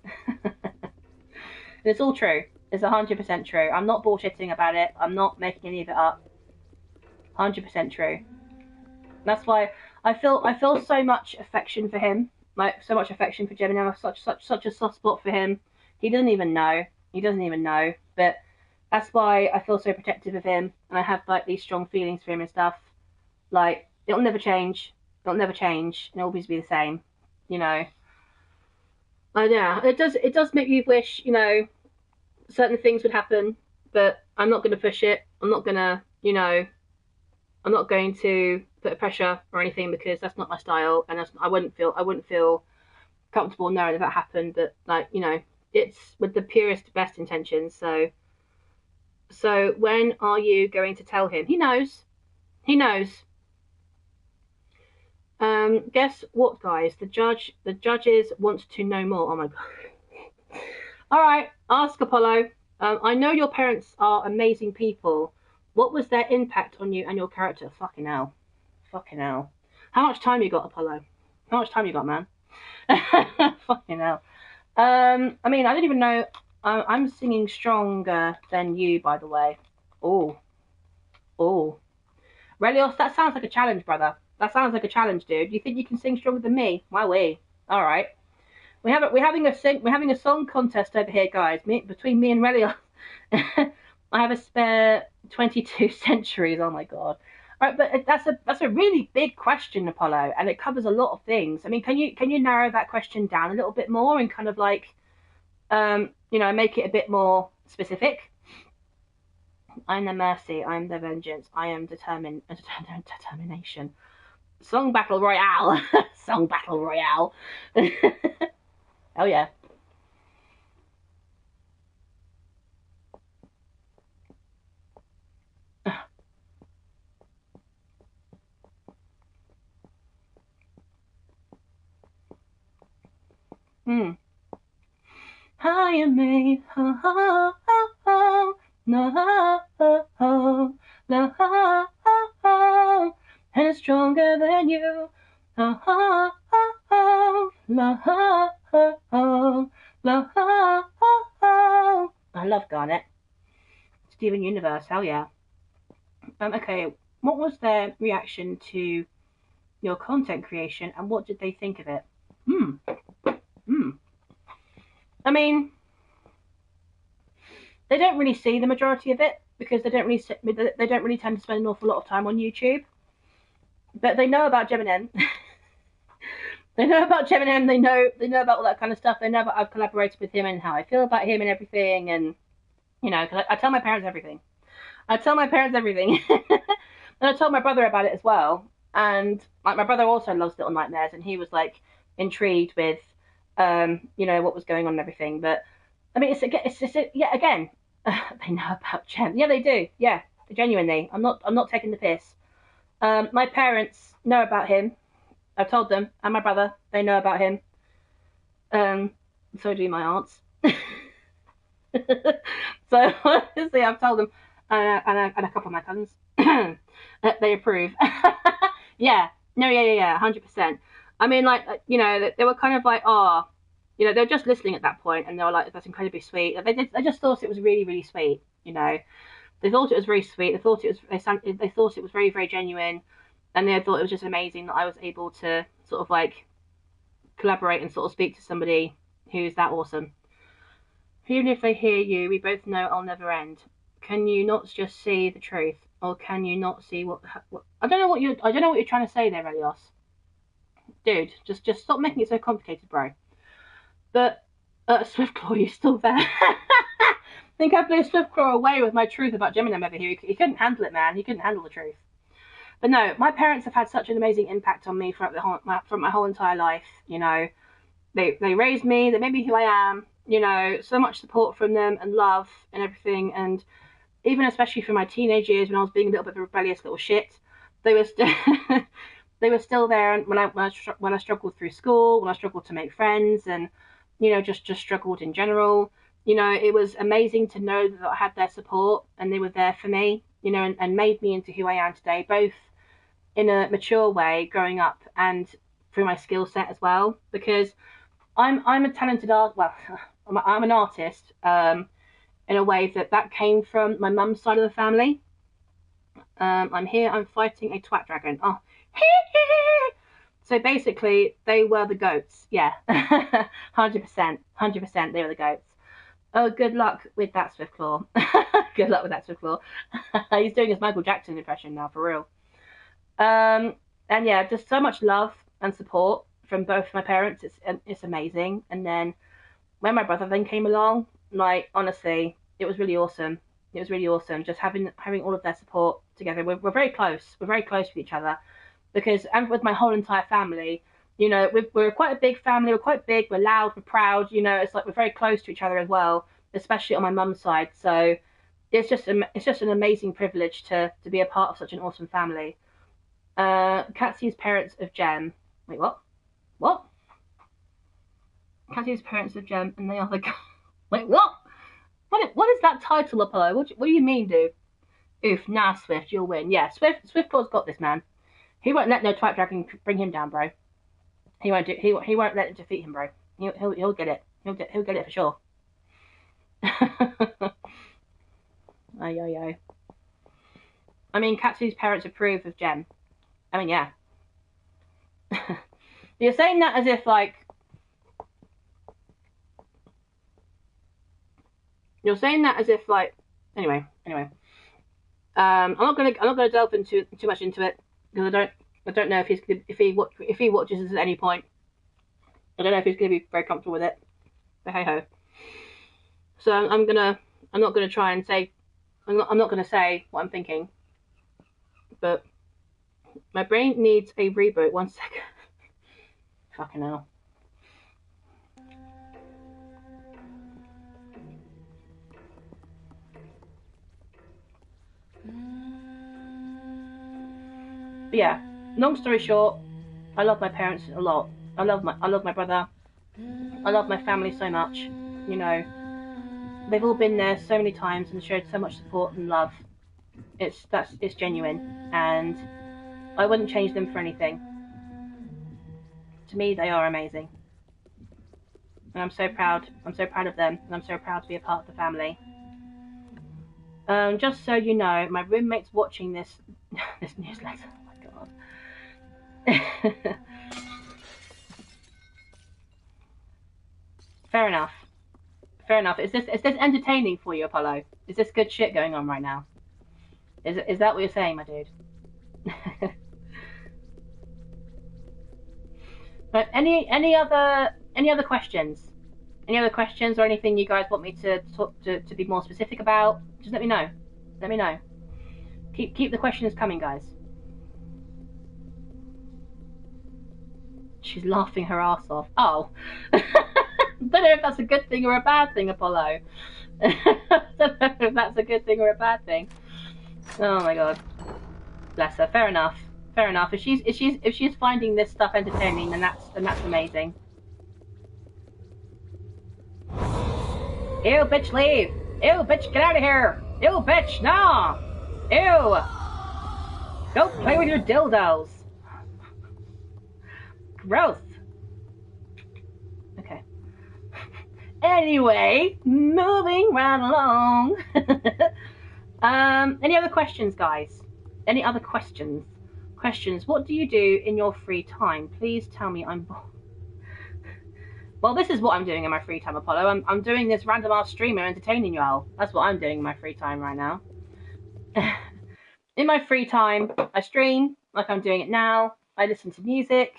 It's all true. It's 100% true. I'm not bullshitting about it. I'm not making any of it up. 100% true. That's why I feel so much affection for him. Like, so much affection for Gemini. I have such a soft spot for him. He doesn't even know. He doesn't even know. But that's why I feel so protective of him, and I have like these strong feelings for him and stuff. Like, it'll never change. It'll never change. It'll always be the same. You know. Yeah, it does make you wish, you know, certain things would happen, but I'm not going to push it. I'm not going to, you know, I'm not going to put pressure or anything, because that's not my style, and I wouldn't feel comfortable knowing if that happened. But, like, you know, it's with the purest, best intentions. So when are you going to tell him? He knows. He knows. Guess what, guys? The judges want to know more. Oh my god. All right, ask Apollo. I know your parents are amazing people. What was their impact on you and your character? Fucking hell. Fucking hell. How much time you got, Apollo? How much time you got, man? Fucking hell. I mean, I don't even know. I'm singing stronger than you, by the way. Oh. Oh. Relios, that sounds like a challenge, brother. That sounds like a challenge, dude. You think you can sing stronger than me? Wowee. All right. We're having a song contest over here, guys. Between me and Relios. I have a spare 22 centuries. Oh my god. All right, but that's a really big question, Apollo, and it covers a lot of things. I mean, can you narrow that question down a little bit more and kind of like, you know, make it a bit more specific? I'm the mercy. I'm the vengeance. I am determination. Song battle royale. Song battle royale. Oh yeah. I am made. No, and it's stronger than you. I love Garnet. Steven Universe, hell yeah. Okay, what was their reaction to your content creation, and what did they think of it? I mean, they don't really see the majority of it, because they don't really tend to spend an awful lot of time on YouTube. But they know about Gemini. They know about Gemini. They know about all that kind of stuff. They know that I've collaborated with him and how I feel about him and everything. And, you know, because I tell my parents everything. I tell my parents everything. And I told my brother about it as well. And like, my brother also loves Little Nightmares, and he was like intrigued with, you know, what was going on and everything. But I mean, it's just yeah, again, they know about Gem. Yeah, they do. Yeah, genuinely. I'm not taking the piss. My parents know about him. I've told them, and my brother, they know about him. So do my aunts. So see, I've told them, and a couple of my cousins. They approve. Yeah, no, yeah, 100%. I mean, like, you know, they were kind of like, oh, you know, they were just listening at that point, and they were like, that's incredibly sweet. They just thought it was really, really sweet. You know, they thought it was very sweet. They thought it was very, very genuine. and they thought it was just amazing that I was able to sort of like collaborate and sort of speak to somebody who's that awesome. Even if they hear you, we both know I'll never end. Can you not just see the truth, or can you not see what I don't know what you're trying to say there, Elios. Dude, just stop making it so complicated, bro. But Swiftclaw, you're still there. I think I blew Swiftclaw away with my truth about Gemini over here. He couldn't handle it, man. He couldn't handle the truth. But no, my parents have had such an amazing impact on me from my whole entire life. You know, they raised me. They made me who I am. You know, so much support from them and love and everything. And even especially for my teenage years when I was being a little bit of a rebellious little shit, they were still they were still there when I struggled through school, when I struggled to make friends, and you know, just struggled in general. You know, it was amazing to know that I had their support and they were there for me. You know, and made me into who I am today, both in a mature way growing up and through my skill set as well. Because I'm a talented I'm an artist in a way that came from my mum's side of the family. I'm fighting a twat dragon. Oh, so basically they were the goats. Yeah, 100%, they were the goats. Oh, good luck with that, Swiftclaw. Good luck with that, Swiftclaw. He's doing his Michael Jackson impression now, for real. And yeah, just so much love and support from both my parents. It's amazing. And then when my brother then came along, like honestly, it was really awesome. It was really awesome just having all of their support together. We're very close. We're very close with each other because, and with my whole entire family, you know, we're quite a big family. We're quite big. We're loud. We're proud. You know, it's like we're very close to each other as well, especially on my mum's side. So it's just an amazing privilege to be a part of such an awesome family. Catsy's parents of Gem. Wait, what? What? Catsy's parents of Gem, and they are the. Wait, what? What is that title, Apollo? What do you mean, dude? Oof, nah, Swift, you'll win. Yeah, Swiftclaw's got this, man. He won't let no twat dragon bring him down, bro. He won't let it defeat him, bro. He'll get it. He'll get it for sure. Ay. I mean, Katsu's parents approve of Gem. I mean, yeah. You're saying that as if like. You're saying that as if like. Anyway. I'm not gonna delve into too much into it because I don't know if he watches this at any point. I don't know if he's gonna be very comfortable with it. But hey ho. So I'm not gonna try and say I'm not gonna say what I'm thinking. But my brain needs a reboot. 1 second. Fucking hell. But yeah, long story short, I love my parents a lot. I love my brother. I love my family so much. You know, they've all been there so many times and showed so much support and love. It's genuine, and I wouldn't change them for anything. To me, they are amazing, and I'm so proud. I'm so proud of them, and I'm so proud to be a part of the family. Just so you know, my roommate's watching this newsletter. Oh my god. Fair enough. Is this entertaining for you, Apollo? Is this good shit going on right now? Is that what you're saying, my dude? But any other questions? Any other questions or anything you guys want me to talk to be more specific about? Just let me know. Let me know. Keep the questions coming, guys. She's laughing her ass off. Oh. I don't know if that's a good thing or a bad thing, Apollo. I don't know if that's a good thing or a bad thing. Oh my god. Bless her. Fair enough. If she's finding this stuff entertaining, then that's amazing. Ew, bitch, leave. Ew, bitch, get out of here. Ew, bitch, no. Ew. Don't play with your dildos. Gross. Okay. Anyway, moving right along. Any other questions, guys? Any other questions? Questions. What do you do in your free time? Please tell me. I'm bored. Well, this is what I'm doing in my free time, Apollo. I'm doing this random ass stream and entertaining you all. That's what I'm doing in my free time right now. In my free time, I stream like I'm doing it now. I listen to music.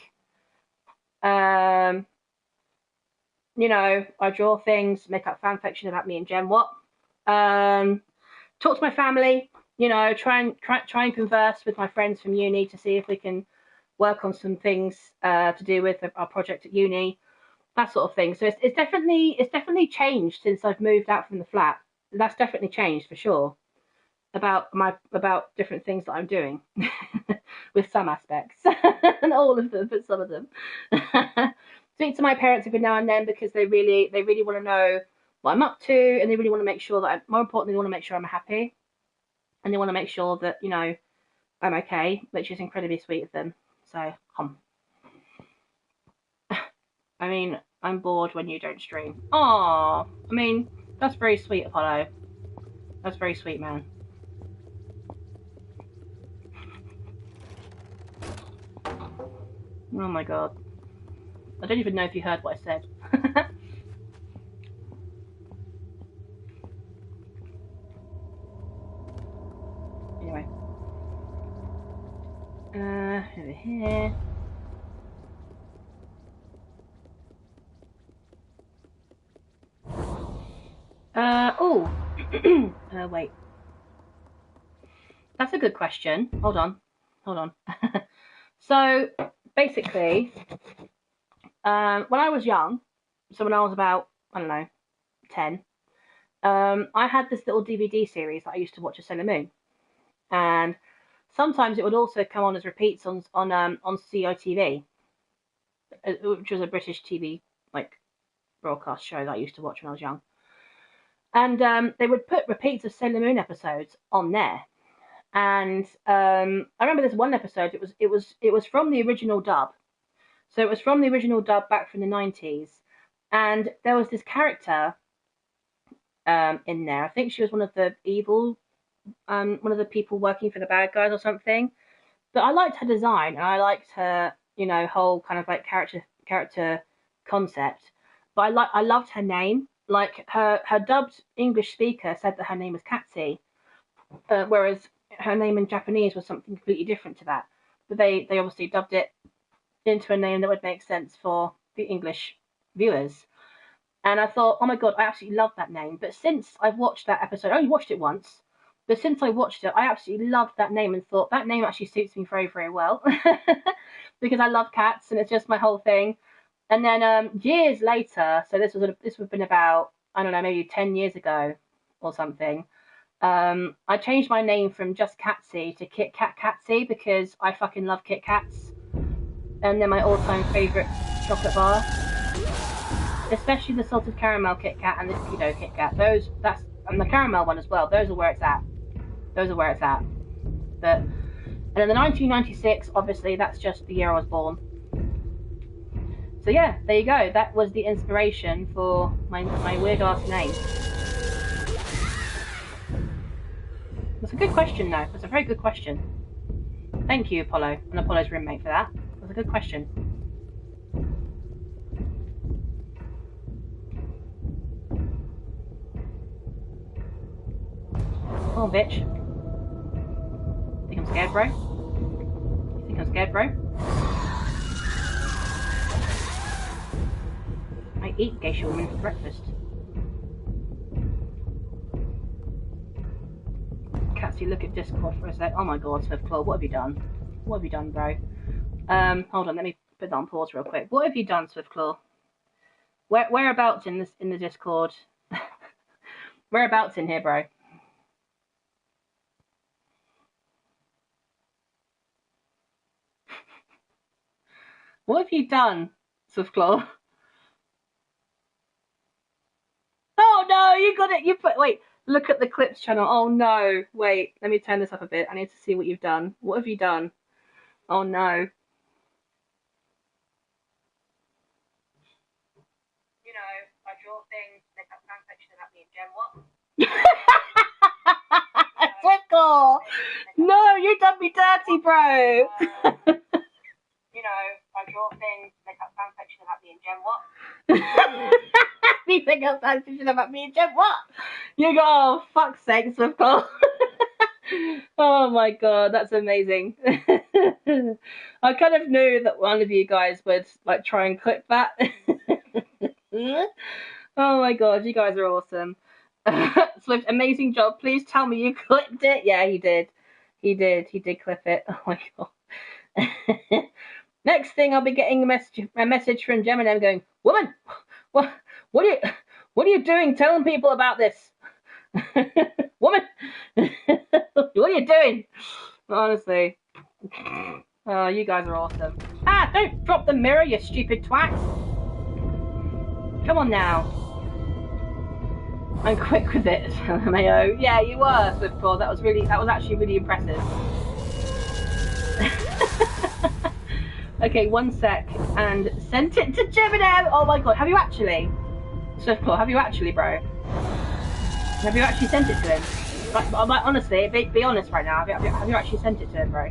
You know, I draw things, make up fan fiction about me and Jen. What? Talk to my family. You know, try and converse with my friends from uni to see if we can work on some things to do with our project at uni, that sort of thing. So it's definitely changed since I've moved out from the flat. That's definitely changed for sure about different things that I'm doing with some aspects and all of them, but some of them. Speak to my parents every now and then because they really want to know what I'm up to, and they really want to make sure that more importantly, they want to make sure I'm happy, and they want to make sure that, you know, I'm okay, which is incredibly sweet of them. So, I mean, I'm bored when you don't stream. Aww, I mean, that's very sweet, Apollo. That's very sweet, man. Oh my god. I don't even know if you heard what I said. Anyway. Over here. Oh. Wait. That's a good question. Hold on. So, basically, when I was young, so when I was about, I don't know, 10, I had this little DVD series that I used to watch at Sailor Moon. And sometimes it would also come on as repeats on COTV, which was a British TV like broadcast show that I used to watch when I was young. And they would put repeats of Sailor Moon episodes on there. And I remember this one episode. It was from the original dub, so it was from the original dub back from the 90s. And there was this character in there. I think she was one of the evil, one of the people working for the bad guys or something. But I liked her design, and I liked her, you know, whole kind of like character concept. But I loved her name. Like her dubbed English speaker said that her name was Catsy, whereas her name in Japanese was something completely different to that. But they obviously dubbed it into a name that would make sense for the English viewers. And I thought, oh my god, I absolutely love that name. But since I've watched that episode, I only watched it once, but since I watched it, I absolutely loved that name and thought that name actually suits me very, very well because I love cats and it's just my whole thing. And then years later, so this would have been about, I don't know, maybe 10 years ago or something. I changed my name from just Catsy to KitKat-Catsy because I fucking love Kit Kats, and they're my all-time favourite chocolate bar, especially the salted caramel Kit Kat and the cookie dough Kit Kat. And the caramel one as well. Those are where it's at. But and in the 1996, obviously, that's just the year I was born. So yeah, there you go. That was the inspiration for my weird ass name. That's a good question, though. That's a very good question. Thank you, Apollo, and Apollo's roommate, for that. That's a good question. Oh, bitch. Think I'm scared, bro? You think I'm scared, bro? I eat geisha women for breakfast. Catsy, look at Discord for a sec. Oh my god, Swiftclaw, what have you done? What have you done, bro? Hold on, let me put that on pause real quick. What have you done, Swiftclaw? Whereabouts in the Discord? Whereabouts in here, bro? What have you done, Swiftclaw? Oh no, you got it. Wait. Look at the clips channel. Oh no. Wait, let me turn this up a bit. I need to see what you've done. What have you done? Oh no. You know, I draw things, make up fan fiction about me and Jen. What? Swiftclaw! No, you done me dirty, bro. You know, I draw things, make up fan fiction about me and Jen. What? You make up fan fiction about me and Jen. What? You go, oh, fuck's sake, Swiftclaw. Oh my god, that's amazing. I kind of knew that one of you guys would like try and clip that. Oh my god, you guys are awesome. Swift, amazing job. Please tell me you clipped it. Yeah, he did. He did clip it. Oh my god. Next thing, I'll be getting a message from Gemini going, woman, what are you doing telling people about this? Woman, what are you doing? Honestly. Oh, you guys are awesome. Ah, don't drop the mirror, you stupid twat. Come on now. I'm quick with it, Mayo. Yeah, you were, Swiftclaw. That was actually really impressive. Okay, 1 sec, and sent it to Gemini. Oh my god, have you actually? Swiftclaw, have you actually, bro? Have you actually sent it to him? Like, honestly, be honest right now. Have you actually sent it to him, bro?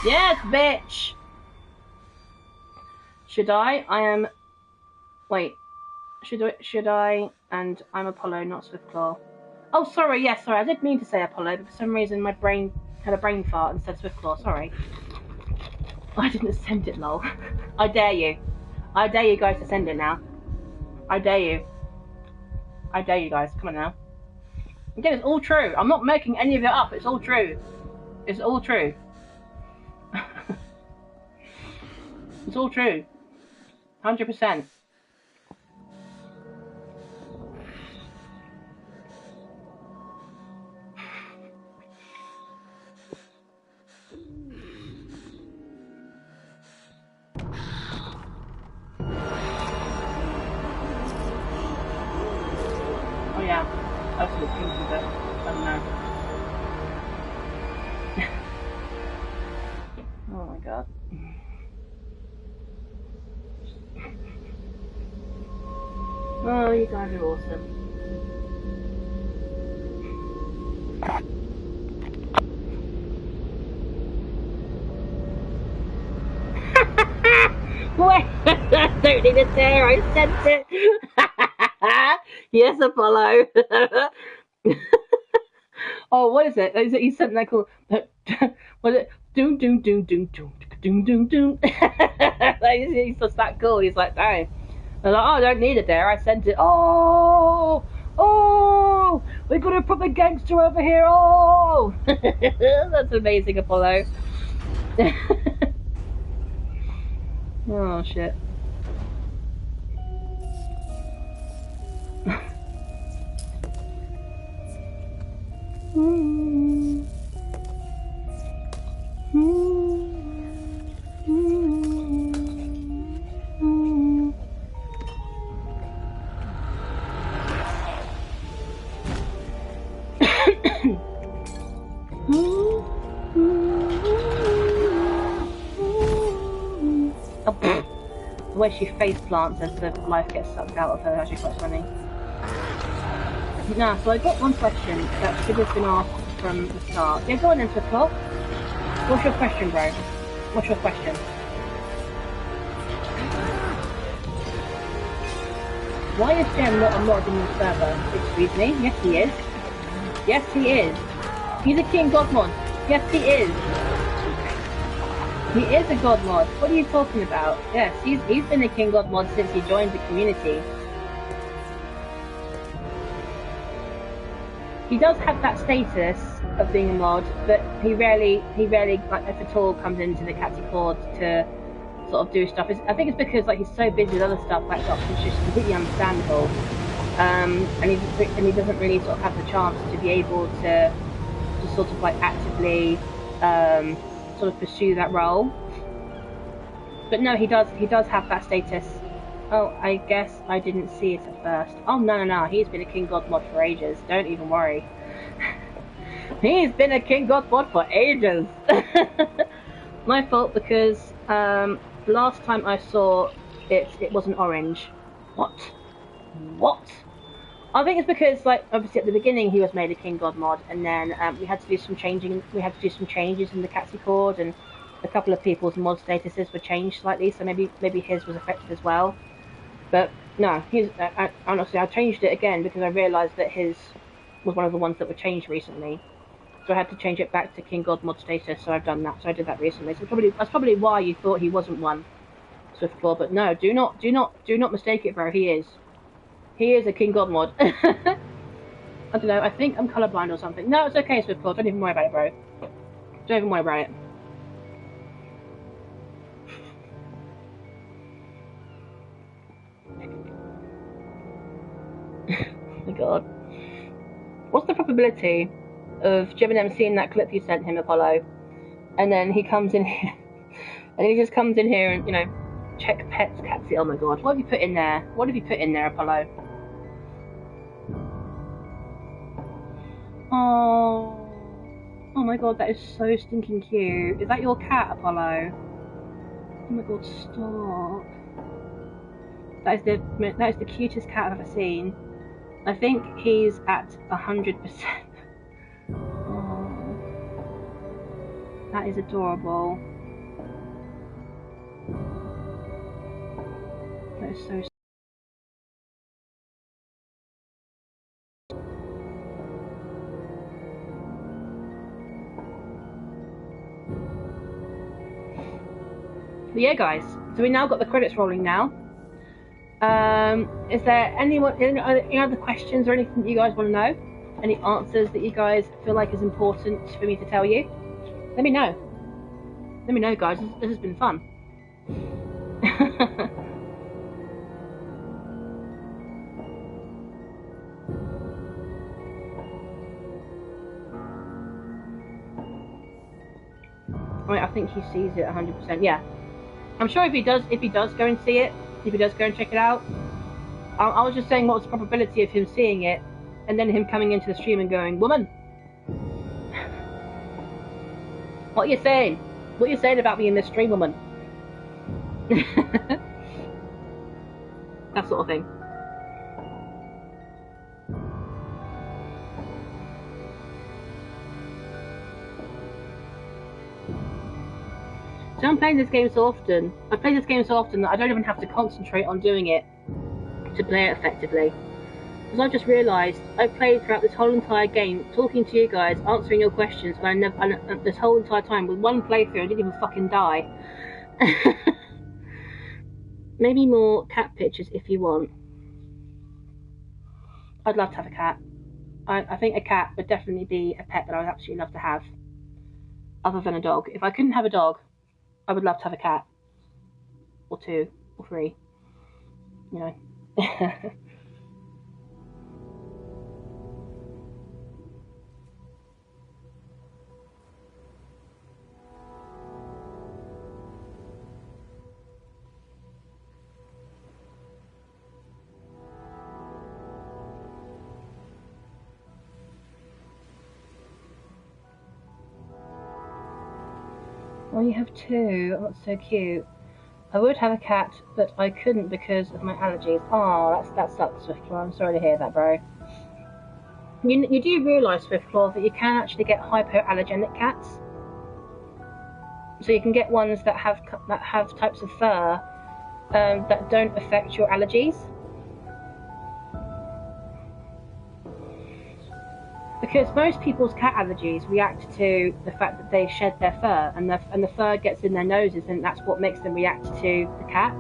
Yes, bitch! Should I? Wait. Should I? And I'm Apollo, not Swiftclaw. Oh, sorry, yes, sorry. I didn't mean to say Apollo, but for some reason my brain had a brain fart and said Swiftclaw. Sorry. I didn't send it, lol. I dare you. I dare you guys to send it now. I dare you. I dare you guys. Come on now. Again, it's all true. I'm not making any of it up. It's all true. It's all true. It's all true. 100%. Oh yeah, I was looking for that. I don't know. Oh my god. Oh, you guys are awesome. Wait, I don't need it there. I sent it. Yes, Apollo. Oh, what is it? Is it? He sent that called. Was it? Doom, doom, doom, doom, doom, doom, doom, doom. He's just that cool. He's like, dang. I was like, oh, I don't need it there. I sent it. Oh, we got a proper gangster over here. Oh, that's amazing, Apollo. Oh shit. The way she face plants as the life gets sucked out of her is actually quite funny. Now, so I got one question that should have been asked from the start. Yeah, go on then, Swiftclaw. What's your question, bro? What's your question? Why is Jem not a mod in your server? Excuse me? Yes, he is. Yes, he is. He's a King God mod. Yes, he is. He is a God mod. What are you talking about? Yes, he's been a King God mod since he joined the community. He does have that status of being a mod, but he rarely, like, if at all, comes into the Catsy Claude to sort of do stuff. I think it's because like he's so busy with other stuff, like which is completely understandable. And he doesn't really sort of have the chance to be able to sort of like actively sort of pursue that role. But no, he does have that status. Oh, I guess I didn't see it at first. Oh no, he's been a King God mod for ages. Don't even worry. He's been a King God mod for ages. My fault, because last time I saw it wasn't orange. What? I think it's because, like, obviously at the beginning he was made a King God mod, and then we had to do some changing. We had to do some changes in the Catsy cord, and a couple of people's mod statuses were changed slightly. So maybe his was affected as well. But no, his honestly, I changed it again because I realised that his was one of the ones that were changed recently. So I had to change it back to King God mod status. So I've done that. So I did that recently. So that's probably why you thought he wasn't one, Swiftclaw. But no, do not mistake it, bro. He is. He is a King God mod. I don't know. I think I'm colorblind or something. No, it's okay, Swiftclaw. Don't even worry about it, bro. Don't even worry about it. Oh my god. What's the probability of Jim seeing that clip you sent him, Apollo, and then he comes in here, and he just comes in here and, you know, check pets, Catsy. Oh my god. What have you put in there? What have you put in there, Apollo? Oh. Oh my god, that is so stinking cute. Is that your cat, Apollo? Oh my god, stop. That is the cutest cat I've ever seen. I think he's at 100%. Oh, that is adorable. That is so. But yeah, guys. So we now got the credits rolling now. Is there any other questions or anything that you guys want to know? Any answers that you guys feel like is important for me to tell you? Let me know. Let me know, guys. This has been fun. I think he sees it 100%. Yeah, I'm sure if he does go and see it, if he does go and check it out. I was just saying, what was the probability of him seeing it, and then him coming into the stream and going, "Woman, what are you saying? What are you saying about me in this stream, woman?" That sort of thing. So I'm playing this game so often. I play this game so often that I don't even have to concentrate on doing it to play it effectively. Because I've just realised I've played throughout this whole entire game, talking to you guys, answering your questions, and this whole entire time with one playthrough, I didn't even fucking die. Maybe more cat pictures if you want. I'd love to have a cat. I think a cat would definitely be a pet that I would absolutely love to have, other than a dog. If I couldn't have a dog, I would love to have a cat. Or 2, or 3. You know. Well, you have 2. Oh, that's so cute. I would have a cat, but I couldn't because of my allergies. Oh, that sucks, Swiftclaw. I'm sorry to hear that, bro. You do realise, Swiftclaw, that you can actually get hypoallergenic cats. So you can get ones that have types of fur that don't affect your allergies. Because most people's cat allergies react to the fact that they shed their fur, and the fur gets in their noses, and that's what makes them react to the cat.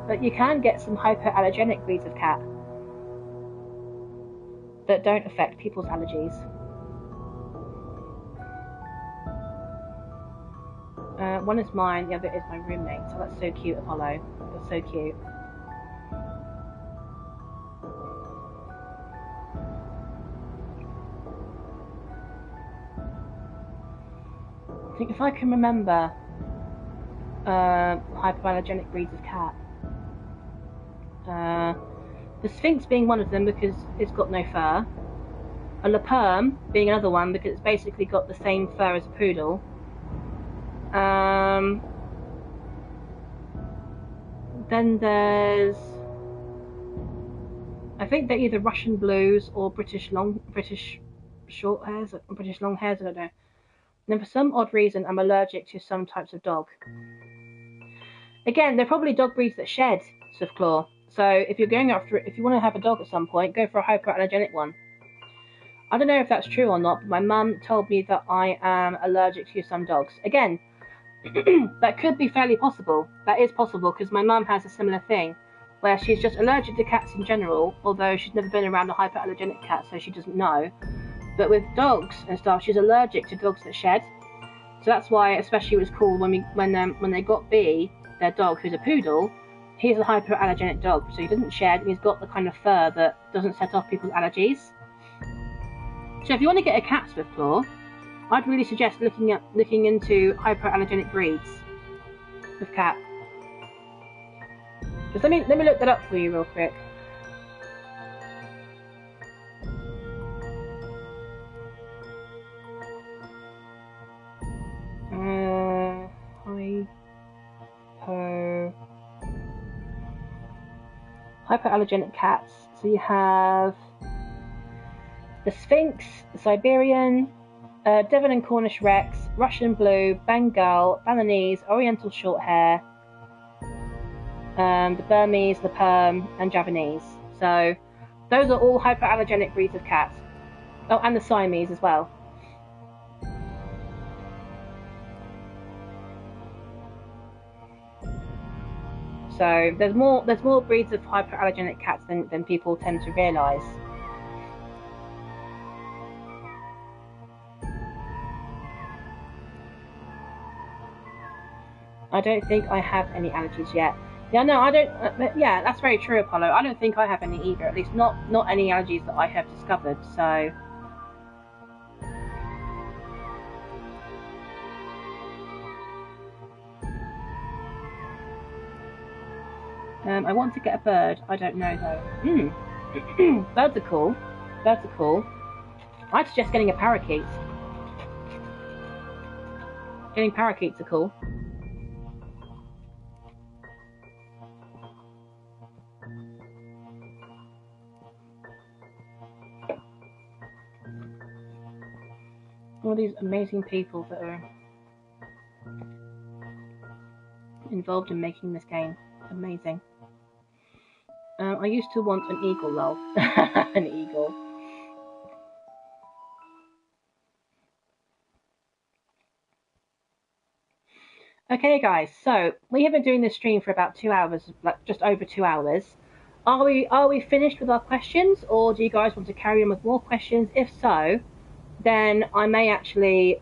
But you can get some hypoallergenic breeds of cat that don't affect people's allergies. One is mine, the other is my roommate. So that's so cute, Apollo. That's so cute. I think if I can remember hypoallergenic breeds of cat, the Sphinx being one of them because it's got no fur, a La Perm being another one because it's basically got the same fur as a poodle. Then there's I think they're either Russian blues or British short hairs, British long hairs, I don't know. And for some odd reason, I'm allergic to some types of dog. Again, they're probably dog breeds that shed, Swiftclaw. So if you're going after, if you want to have a dog at some point, go for a hypoallergenic one. I don't know if that's true or not, but my mum told me that I am allergic to some dogs. Again, that could be fairly possible. That is possible because my mum has a similar thing where she's just allergic to cats in general, although she's never been around a hypoallergenic cat, so she doesn't know. But with dogs and stuff, she's allergic to dogs that shed. So that's why, especially, it was cool when they got B, their dog, who's a poodle. He's a hypoallergenic dog, so he doesn't shed, and he's got the kind of fur that doesn't set off people's allergies. So if you want to get a cat, Swiftclaw, I'd really suggest looking into hypoallergenic breeds of cat. Just let me look that up for you real quick. Hypoallergenic cats. So you have the Sphinx, the Siberian, Devon and Cornish Rex, Russian Blue, Bengal, Balinese, Oriental Shorthair, the Burmese, the Perm, and Javanese. So those are all hypoallergenic breeds of cats. Oh, and the Siamese as well. So there's more breeds of hypoallergenic cats than people tend to realise. I don't think I have any allergies yet. Yeah, no, I don't. Yeah, that's very true, Apollo. I don't think I have any either. At least not any allergies that I have discovered. So. I want to get a bird. I don't know though. Birds are cool. Birds are cool. I'd suggest getting a parakeet. Getting parakeets are cool. All these amazing people that are involved in making this game. Amazing. I used to want an eagle, lol. An eagle. Okay, guys. So we have been doing this stream for about 2 hours, like just over 2 hours. Are we finished with our questions, or do you guys want to carry on with more questions? If so, then I may actually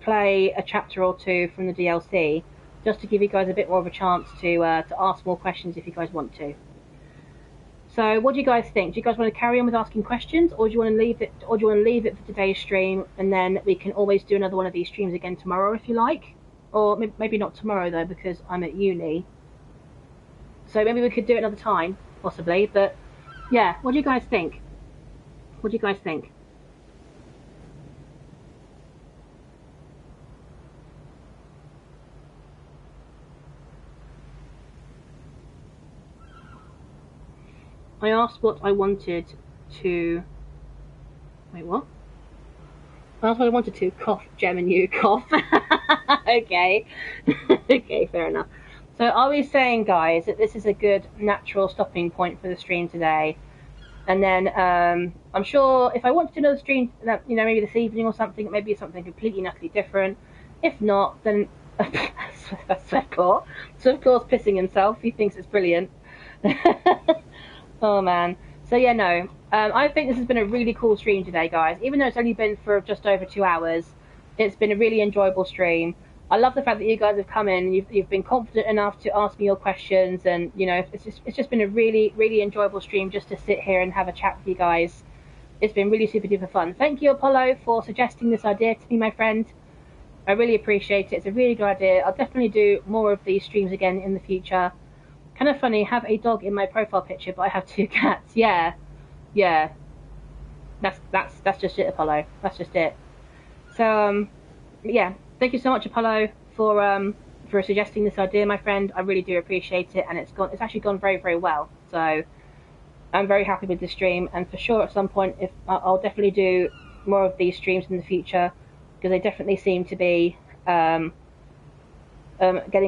play a chapter or two from the DLC, just to give you guys a bit more of a chance to ask more questions if you guys want to. So, what do you guys think? Do you guys want to carry on with asking questions, or do you want to leave it? Or do you want to leave it for today's stream, and then we can always do another one of these streams again tomorrow if you like, or maybe not tomorrow though because I'm at uni. So maybe we could do it another time, possibly. But yeah, what do you guys think? What do you guys think? I asked what I wanted to... Wait, what? I asked what I wanted to cough, Gem, and you cough. Okay. Okay, fair enough. So are we saying, guys, that this is a good natural stopping point for the stream today? And then I'm sure if I want to do another stream, you know, maybe this evening or something, maybe something completely and utterly different. If not, then... That's Swiftclaw. Swiftclaw's pissing himself. He thinks it's brilliant. Oh man. So yeah, no. I think this has been a really cool stream today, guys. Even though it's only been for just over 2 hours, it's been a really enjoyable stream. I love the fact that you guys have come in and you've been confident enough to ask me your questions, and you know, it's just been a really enjoyable stream just to sit here and have a chat with you guys. It's been really super duper fun. Thank you, Apollo, for suggesting this idea to me, my friend. I really appreciate it. It's a really good idea. I'll definitely do more of these streams again in the future. Kind of funny, have a dog in my profile picture, but I have 2 cats. Yeah. That's just it, Apollo. That's just it. So yeah, thank you so much, Apollo, for suggesting this idea, my friend. I really do appreciate it, and it's actually gone very well. So I'm very happy with the stream, and for sure at some point, if I'll definitely do more of these streams in the future, because they definitely seem to be getting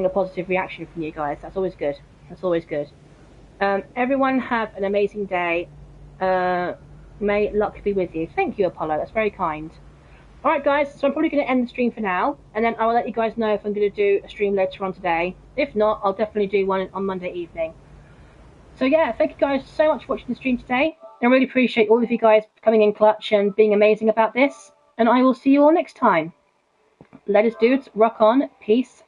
a positive reaction from you guys. That's always good. That's always good. Everyone have an amazing day. May luck be with you. Thank you, Apollo. That's very kind. All right, guys. So I'm probably going to end the stream for now, and then I will let you guys know if I'm going to do a stream later on today. If not, I'll definitely do one on Monday evening. So yeah, thank you guys so much for watching the stream today. I really appreciate all of you guys coming in clutch and being amazing about this. And I will see you all next time. Let us dudes rock on. Peace